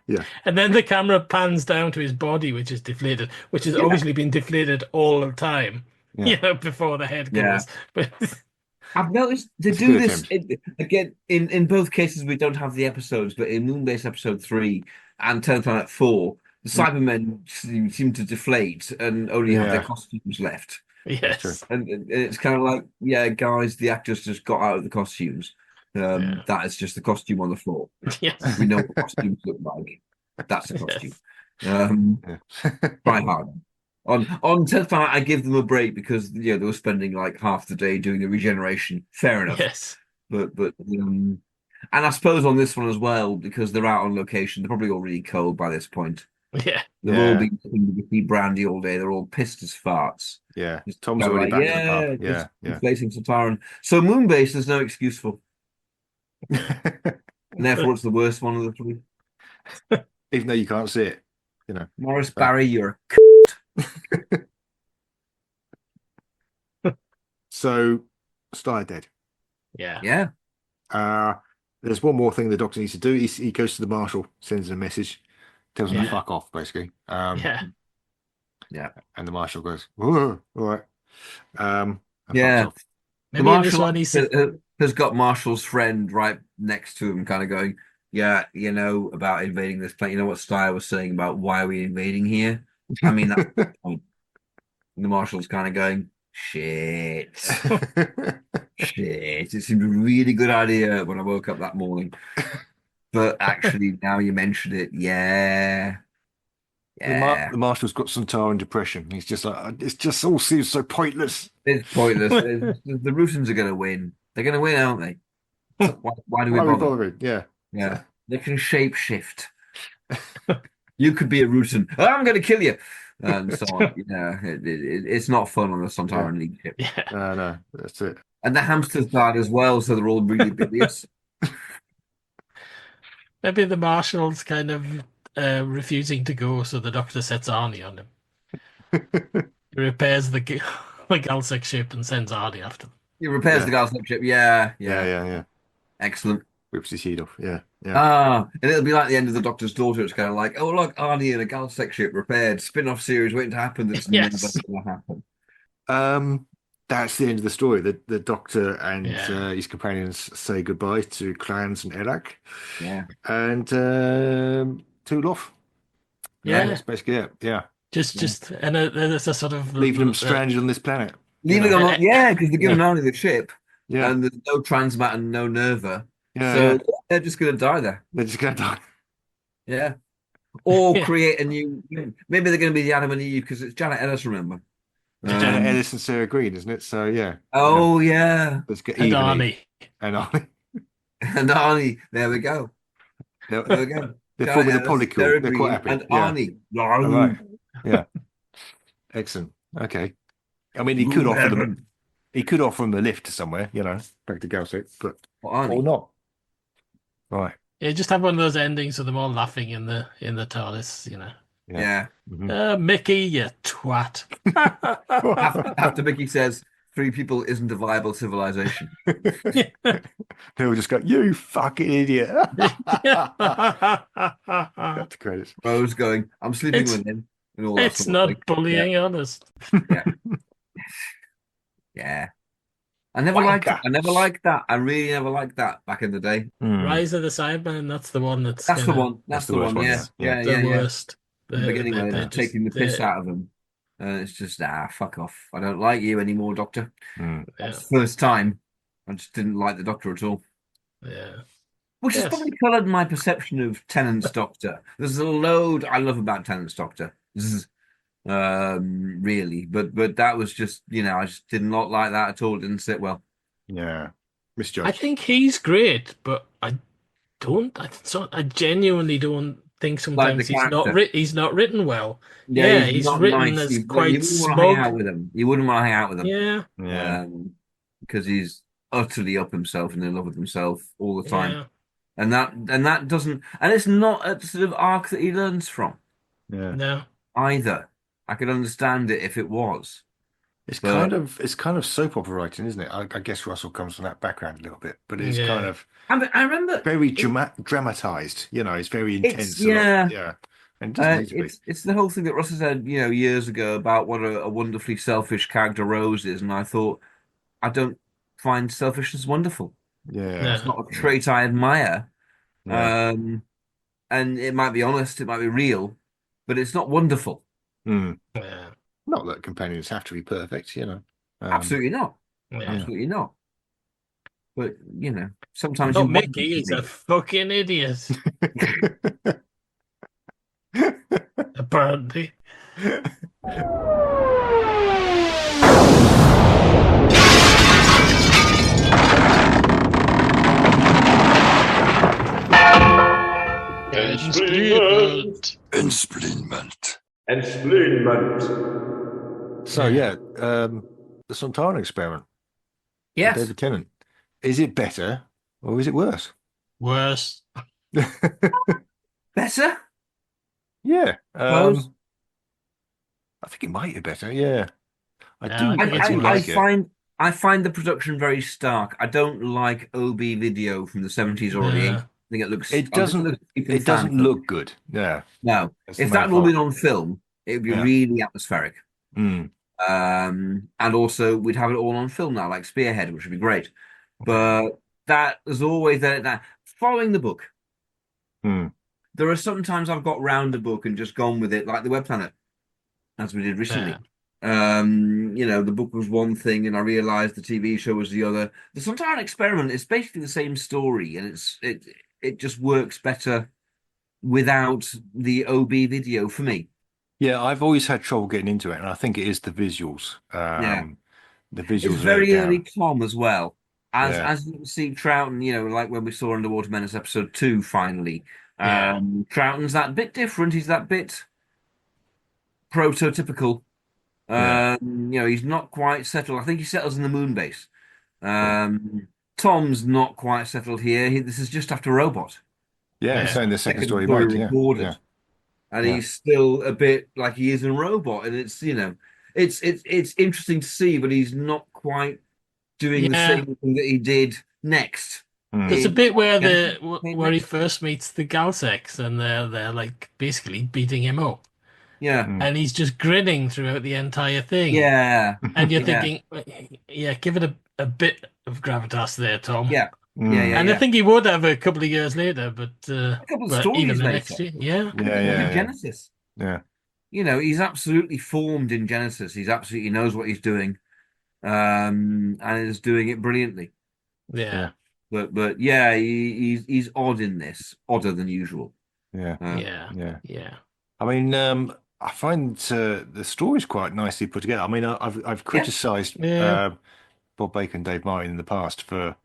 Yeah. And then the camera pans down to his body, which is deflated, which has obviously been deflated all the time. Yeah. Before the head goes. Yeah. But I've noticed they It's do good this again in both cases. We don't have the episodes, but in Moonbase episode 3 and Tenth Planet 4, the Cybermen seem to deflate and only have their costumes left. yes. And it's kind of like, yeah, guys, the actors just got out of the costumes. That is just the costume on the floor. Yes. We know what costumes look like. That's a costume. Try hard. On 10th Planet, I give them a break because they were spending like half the day doing the regeneration. Fair enough. Yes. But and I suppose on this one as well, because they're out on location, they're probably all really cold by this point. Yeah. They've all been drinking brandy all day. They're all pissed as farts. Yeah. Just Tom's kind of already like, back in the pub. just Yeah. inflating Sontaran. So Moonbase, there's no excuse for. And therefore, it's the worst one of the three. Even though you can't see it, Morris Barry, you're So, Styre dead. Yeah. Yeah. There's one more thing the doctor needs to do. He goes to the marshal, sends him a message, tells him to Yeah. fuck off, basically. Yeah. And the marshal goes, "Whoa, all right," and Yeah. fucks off. The Maybe in this marshal one has got Marshall's friend right next to him, kind of going, "Yeah, you know about invading this planet. You know what Styre was saying about why are we invading here? I mean, that's the point." And the marshal's kind of going, "Shit, shit. It seemed a really good idea when I woke up that morning, but actually, now you mentioned it, yeah, yeah, The marshal's got Sontaran depression. He's just like, it just all seems so pointless. it's pointless. The Russians are going to win. They're going to win, aren't they? So why do we Why are we bother? bothering? Yeah. Yeah, they can shape shift. You could be a Rutan. I'm going to kill you, and so on. Yeah, it's not fun on the Sontaran League ship. Yeah. No, that's it. And the hamsters died as well, so they're all really bilious. Maybe the marshal's kind of refusing to go, so the doctor sets Arnie on him. He repairs the the Galsec ship and sends Arnie after them. He repairs the Galsec ship. Yeah. Yeah. Excellent. Whips his head off. Yeah. And it'll be like the end of The Doctor's Daughter. It's kind of like, oh, look, Arnie in a Galsec ship repaired. Spin-off series waiting to happen. That's never Yes. going to happen. That's the end of the story. The doctor and Yeah. his companions say goodbye to Clans and Erak. Yeah. And tool off. Yeah. That's basically it. Yeah. Just and there's a sort of Leaving them stranded on this planet. Leaving them on, yeah, because they're giving Arnie the ship. Yeah. And there's no transmat and no Nerva. Yeah. So they're just going to die there. They're just going to die. Yeah. Or Yeah. create a new. Maybe they're going to be the Adam and Eve because it's Janet Ellis, remember? Janet Ellis and Sarah Green, isn't it? So, yeah. Oh, yeah. Let's get And even. Arnie. And Arnie. And Arnie. There we go. There we go. They're forming a Janet Ellis, polycule. Sarah They're Green, quite happy. And Yeah. Arnie. All right. Yeah. Excellent. Okay. I mean, he could offer them. He could offer them a lift to somewhere, back to Galsec, but or not. Right. Yeah, just have one of those endings with them all laughing in the TARDIS, Yeah. Mhm. Mickey, you twat. After Mickey says 3 people isn't a viable civilization. They'll just go, "You fucking idiot." Got the credits. Rose going, "I'm sleeping It's- with him." And all that It's sort of not thing. bullying, honest. Yeah. I never liked that. I never liked that. I really never liked that back in the day. Rise of the Cybermen, that's the one that's That's the kinda one. That's the the worst one. one, Yeah. yeah. the worst. The beginning when they're just- taking the piss out of them. It's just, fuck off. I don't like you anymore, Doctor. Yeah, That's the first time. I just didn't like the Doctor at all. yeah. Which has Yes. probably coloured my perception of Tennant's Doctor. There's a load I love about Tennant's Doctor. Really. But that was just, I just did not like that at all. It didn't sit well. Yeah. I Misjudged. think he's great, but I genuinely don't think sometimes character. he's not written well. Yeah, he's not written nice. as You quite wouldn't want to hang out smug. with him. You wouldn't want to hang out with him. Yeah, Yeah. Because he's utterly up himself and in love with himself all the time. yeah. And that doesn't, and it's not a sort of arc that he learns from Yeah. No. either. I could understand it if it was. It's But- kind of soap opera writing, isn't it? I guess Russell comes from that background a little bit, but it's Yeah. kind of I remember very dramatized. It's very intense. a lot. yeah. Yeah. And it doesn't need to be. it's the whole thing that Russell said, years ago about what a wonderfully selfish character Rose is, and I thought, I don't find selfishness wonderful. Yeah. No. It's not a trait I admire. Yeah. And it might be honest, it might be real, but it's not wonderful. Mm. Yeah. Not that companions have to be perfect. Absolutely not. Yeah. Absolutely not. But sometimes Not you want Mickey, them he's to a be. fucking idiot, apparently. Experiment. So yeah, the Sontaran experiment. Yes. David Tennant. Is it better or is it worse? Worse. Better? Yeah. Suppose. I think it might be better. Yeah, I Yeah, do. I think I it's do worse. like it. I find the production very stark. I don't like OB video from the 70s or the 80s. Uh, I think it looks. It I think it doesn't. looks cheap and It doesn't fan. look good. Yeah, No, that's the if main that had all been fault. on film, it would be Yeah. really atmospheric. Mm. And also we'd have it all on film now, like Spearhead, which would be great. But that is always that following the book. Mm. There are sometimes I've got round a book and just gone with it, like the Web Planet, as we did recently. The book was one thing, and I realized the TV show was the other. The Sontaran Experiment is basically the same story, and it just works better without the OB video for me. Yeah, I've always had trouble getting into it, and I think it is the visuals. Yeah. The It's visuals let it very early down. Tom as well. Yeah. As you can see, Troughton, like when we saw Underwater Menace episode 2, finally. Yeah. Troughton's that bit different. He's that bit prototypical. Yeah. He's not quite settled. I think he settles in the moon base. Tom's not quite settled here. This is just after Robot. Yeah, it's only the second story he story made. Yeah. recorded. Yeah. And Yeah. he's still a bit like he is in Robot, and it's it's interesting to see, but he's not quite doing the Yeah. same thing that he did next. There's a in- bit where Yeah. where he first meets the Galsex, and they're like basically beating him up, Yeah, and he's just grinning throughout the entire thing. yeah, And you're Yeah. thinking, yeah, give it a bit of gravitas there, Tom. yeah, Mm. yeah. And I think he would have a couple of years later, but a couple of but stories even the later. next year, yeah. Yeah. Genesis. Yeah. He's absolutely formed in Genesis. He's absolutely knows what he's doing, and is doing it brilliantly. Yeah. But yeah, he's odd in this, odder than usual. Yeah. Yeah. I mean, I find the story's quite nicely put together. I mean, I've criticised Yeah. Bob Baker and Dave Martin in the past for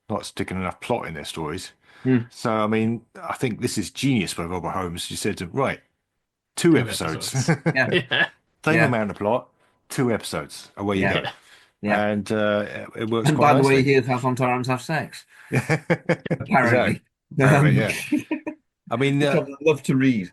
not sticking enough plot in their stories. Hmm. So, I mean, I think this is genius by Robert Holmes. She said, right, two episodes. Yeah. Yeah. Same Yeah. amount of plot, 2 episodes. Away you Yeah. go. Yeah. And it works And quite by the way, nicely. here's how Sontarans have sex. Exactly. Apparently. Yeah. I mean, Which I love to read.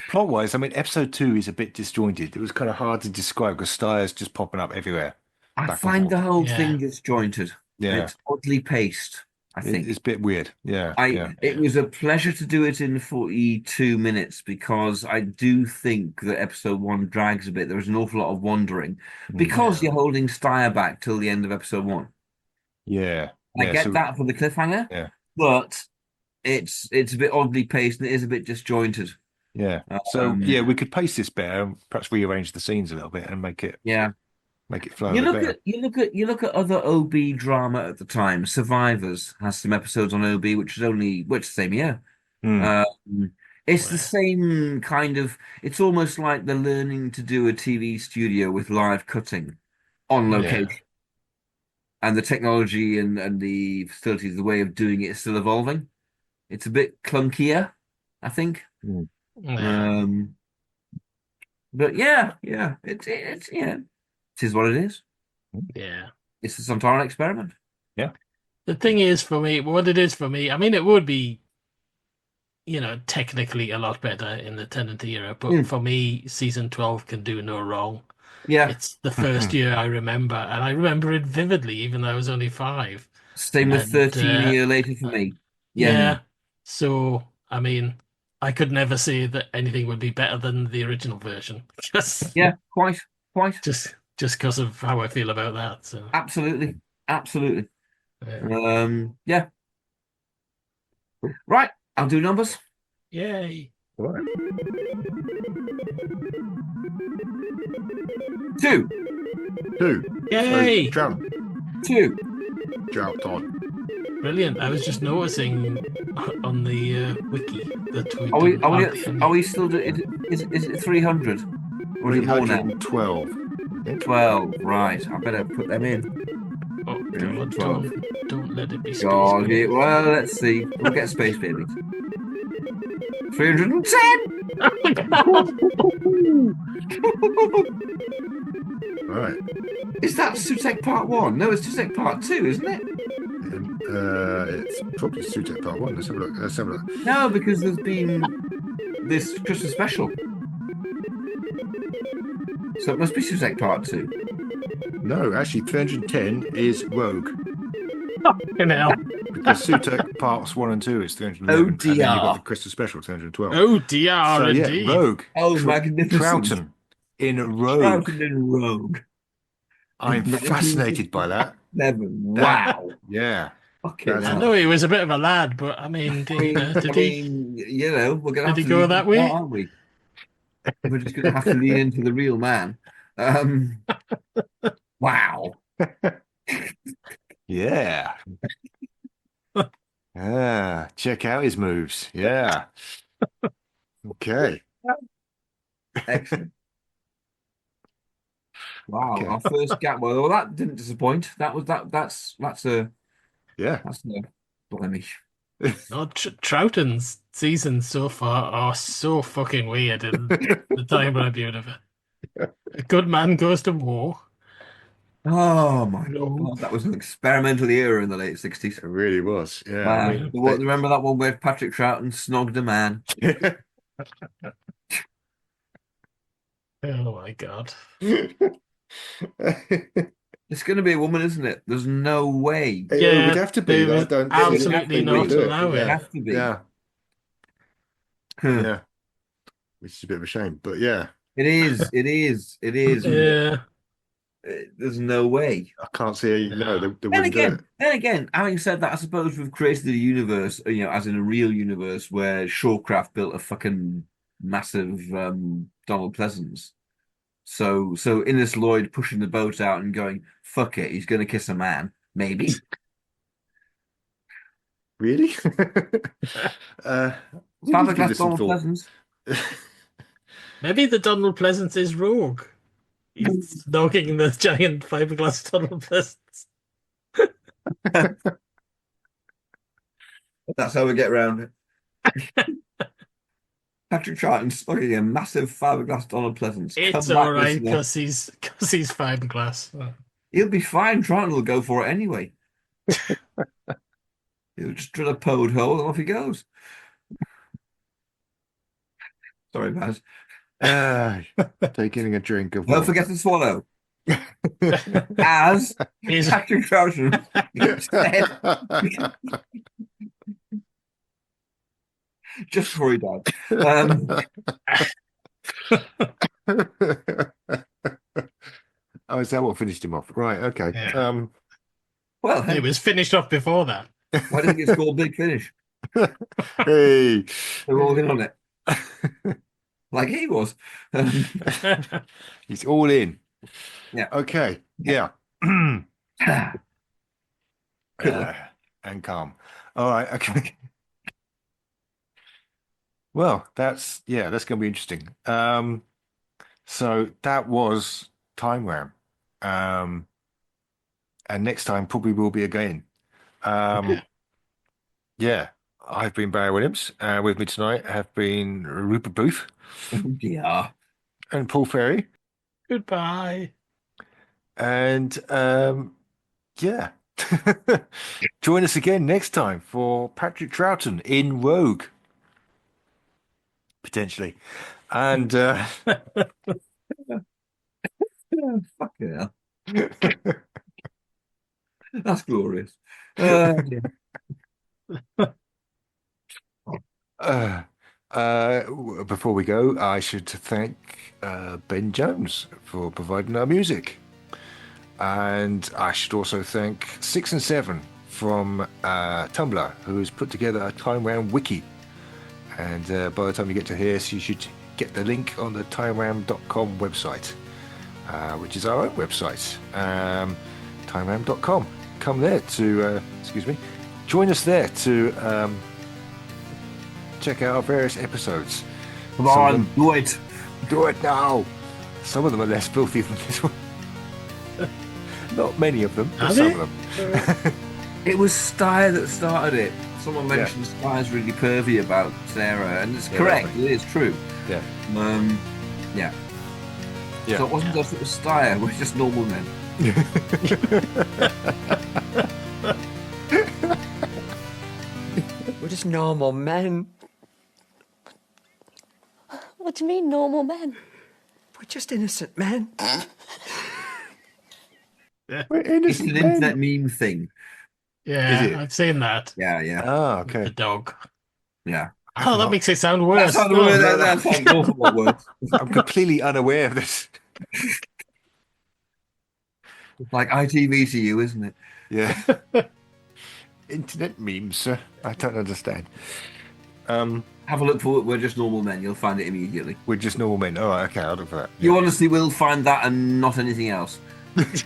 plot-wise, I mean, episode 2 is a bit disjointed. It was kind of hard to describe because Styre's just popping up everywhere. I Back and find forth. the whole Yeah. thing disjointed. Yeah. It's oddly paced, I think. It's a bit weird. Yeah. It was a pleasure to do it in 42 minutes because I do think that episode 1 drags a bit. There was an awful lot of wandering because you're holding Styre back till the end of episode 1. Yeah. I Yeah, get so- that for the cliffhanger, Yeah. but it's a bit oddly paced and it is a bit disjointed. Yeah. So yeah, we could pace this better and perhaps rearrange the scenes a little bit and make it flow a You bit better. look at other OB drama at the time. Survivors has some episodes on OB, which is the same year. Hmm. It's the same kind of. It's almost like they're learning to do a TV studio with live cutting on location, and the technology and the facilities, the way of doing it is still evolving. It's a bit clunkier, I think. Yeah. But yeah, it is what it is. Yeah. It's the Sontaran Experiment. The thing is, for me, what it is for me, I mean, it would be, technically a lot better in the Tennant era, but for me, season 12 can do no wrong. Yeah, It's the first year I remember, and I remember it vividly, even though I was only 5. same with And, 13 a year later for me. Yeah. So, I mean, I could never say that anything would be better than the original version. Just Quite. just because of how I feel about that. So, Absolutely. yeah. Right, I'll do numbers. Yay. All right. 2. 2. Yay. Jump. 2. Jumped on. Brilliant. I was just noticing on the wiki that we Are we didn't have the- are we still is it 300? Or is it more now? 312. 12, right. I better put them in. Oh, 12. don't let it be space. God, Baby. well, let's see. We'll get space babies. 310! Right. Is that Sutek Part 1? No, it's Sutek Part 2, isn't it? It's probably Sutek Part 1. Let's have a look. No, because there's been this Christmas special. So it must be Suicide Part 2. No, actually, 310 is Rogue. In hell. Because Sutek Parts 1 and 2 is 311. Oh, And then you've got the dear. Christmas Special, 312. Oh dear, So, yeah, indeed. Rogue. Oh, magnificent. Troughton in Rogue. Troughton in Rogue. I'm fascinated by that. Wow. Yeah. Okay. That's I not- know he was a bit of a lad, but I mean, did he? We're going to have Did he to go lean that into way? aren't we? We're just going to have to lean into the real man. Wow. Yeah. Check out his moves. Yeah. Okay. Excellent. Wow. Okay. Our first gap. Well, that didn't disappoint. That's a blemish. No, Troughton's seasons so far are so fucking weird in the time universe. A good man goes to war. Oh my No. God, that was an experimental era in the late 60s. It really was. Yeah. Wow. I mean, Remember that one where Patrick Troughton snogged a man? Oh my God. It's going to be a woman, isn't it? There's no way. It Yeah, would have to be. there I is don't absolutely think not we'd do allow It it. has to be. Yeah. Huh. Yeah. Which is a bit of a shame. But yeah, It is. Yeah. There's no way. I can't see. No, they Then wouldn't do it. again, having said that, I suppose we've created a universe, as in a real universe where Shawcraft built a fucking massive Donald Pleasance. So Innes Lloyd pushing the boat out and going, fuck it, he's going to kiss a man. Maybe. Really? We'll just give Fiberglass this some Donald thought. Pleasance. Maybe the Donald Pleasance is rogue. He's snogging the giant fiberglass Donald Pleasance. That's how we get around it. Patrick Troughton's fucking a massive fiberglass Donald Pleasance. It's Come back, all right listener. because he's fiberglass. He'll be fine. Troughton will go for it anyway. He'll just drill a pode hole and off he goes. Sorry, Baz. Taking a drink of Don't water. forget to swallow. As He's- Patrick Troughton said just before he died. Oh, is that what finished him off? Right, okay. Yeah. Well, It was finished off before that. why do you think it's called Big Finish? Hey. They're all in on it. Like he was. He's all in. Yeah. Okay. Yeah. Good. And calm. All right. Okay. Well, that's going to be interesting. So that was Time Ram. And next time probably will be again. Yeah. I've been Barry Williams. With me tonight have been Rupert Booth Yeah. and Paul Ferry. Goodbye. And yeah. Join us again next time for Patrick Troughton in Rogue. Potentially. And Fuck yeah. That's glorious. Yeah. Before we go, I should thank Ben Jones for providing our music. And I should also thank 6 and 7 from Tumblr, who's put together a Time Ram wiki. And by the time you get to here, so you should get the link on the timeram.com website, which is our own website, timeram.com. Come there to, join us there to check out our various episodes. Come on, do it. Do it now. Some of them are less filthy than this one. Not many of them, but Are some they? of them. It was Styre that started it. Someone mentioned Styre's really pervy about Sarah, and it's correct. Right. It is true. Yeah. Yeah. Yeah. So it wasn't us, it was Styre. We're just normal men. We're just normal men. What do you mean, normal men? We're just innocent men. We're It's innocent an men. internet meme thing. Yeah, Is it? I've seen that. Yeah. Oh, The okay. dog. Yeah. Oh, that makes it sound worse. That's No. an awful lot worse. I'm completely unaware of this. It's like ITV to you, isn't it? Yeah. Internet memes, sir. I don't understand. Have a look for We're Just Normal Men. You'll find it immediately. We're just normal men. All right, okay, I'll look for that. You honestly will find that and not anything else.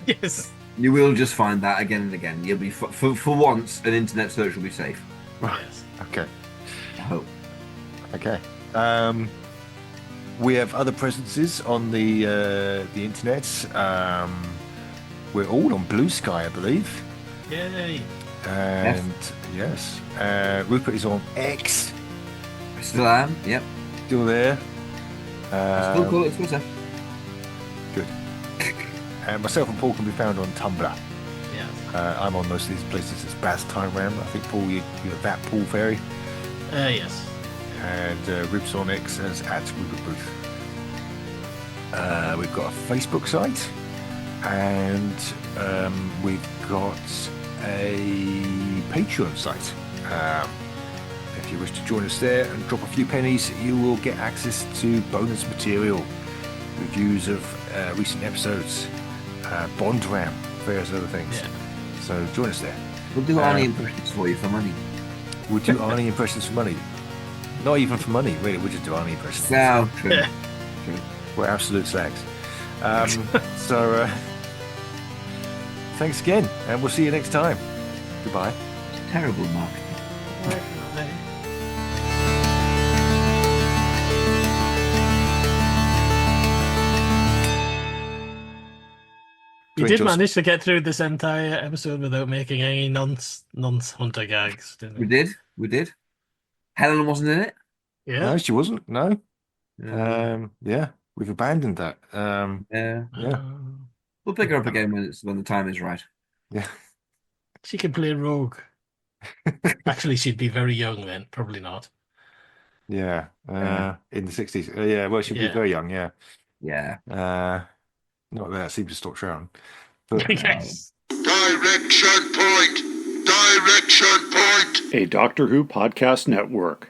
Yes. You will just find that again and again. You'll be for once, an internet search will be safe. Yes. Okay. I hope. Okay. We have other presences on the internet. We're all on Blue Sky, I believe. Yay. And yes, Rupert is on X. I still am. Yep. Still there. I still call it Twitter. Good. And myself and Paul can be found on Tumblr. Yes. I'm on most of these places as Baz Time Ram. I think Paul, you're that Paul Ferry. Yes. And Rup's on X as at Rupert Booth. We've got a Facebook site, and we've got a Patreon site. If you wish to join us there and drop a few pennies, you will get access to bonus material, reviews of recent episodes, Bond Ram, various other things. Yeah. So join us there. We'll do Arnie impressions for you for money. We'll do Arnie impressions for money. Not even for money, really. We'll just do Arnie impressions. No, true. Yeah. True. We're absolute slags. So thanks again, and we'll see you next time. Goodbye. It's terrible marketing. You did manage to get through this entire episode without making any nonce hunter gags, didn't you? We did. Helen wasn't in it. Yeah. No, she wasn't. No. Yeah. Yeah, we've abandoned that. Yeah. Yeah. We'll pick her up again when the time is right. Yeah. She can play Rogue. Actually, she'd be very young then. Probably not. Yeah. In the 60s. Yeah, well, she'd be very young, yeah. Yeah. Not that seems to stop Sharon. But, Yes. Direction point! Direction point! A Doctor Who podcast network.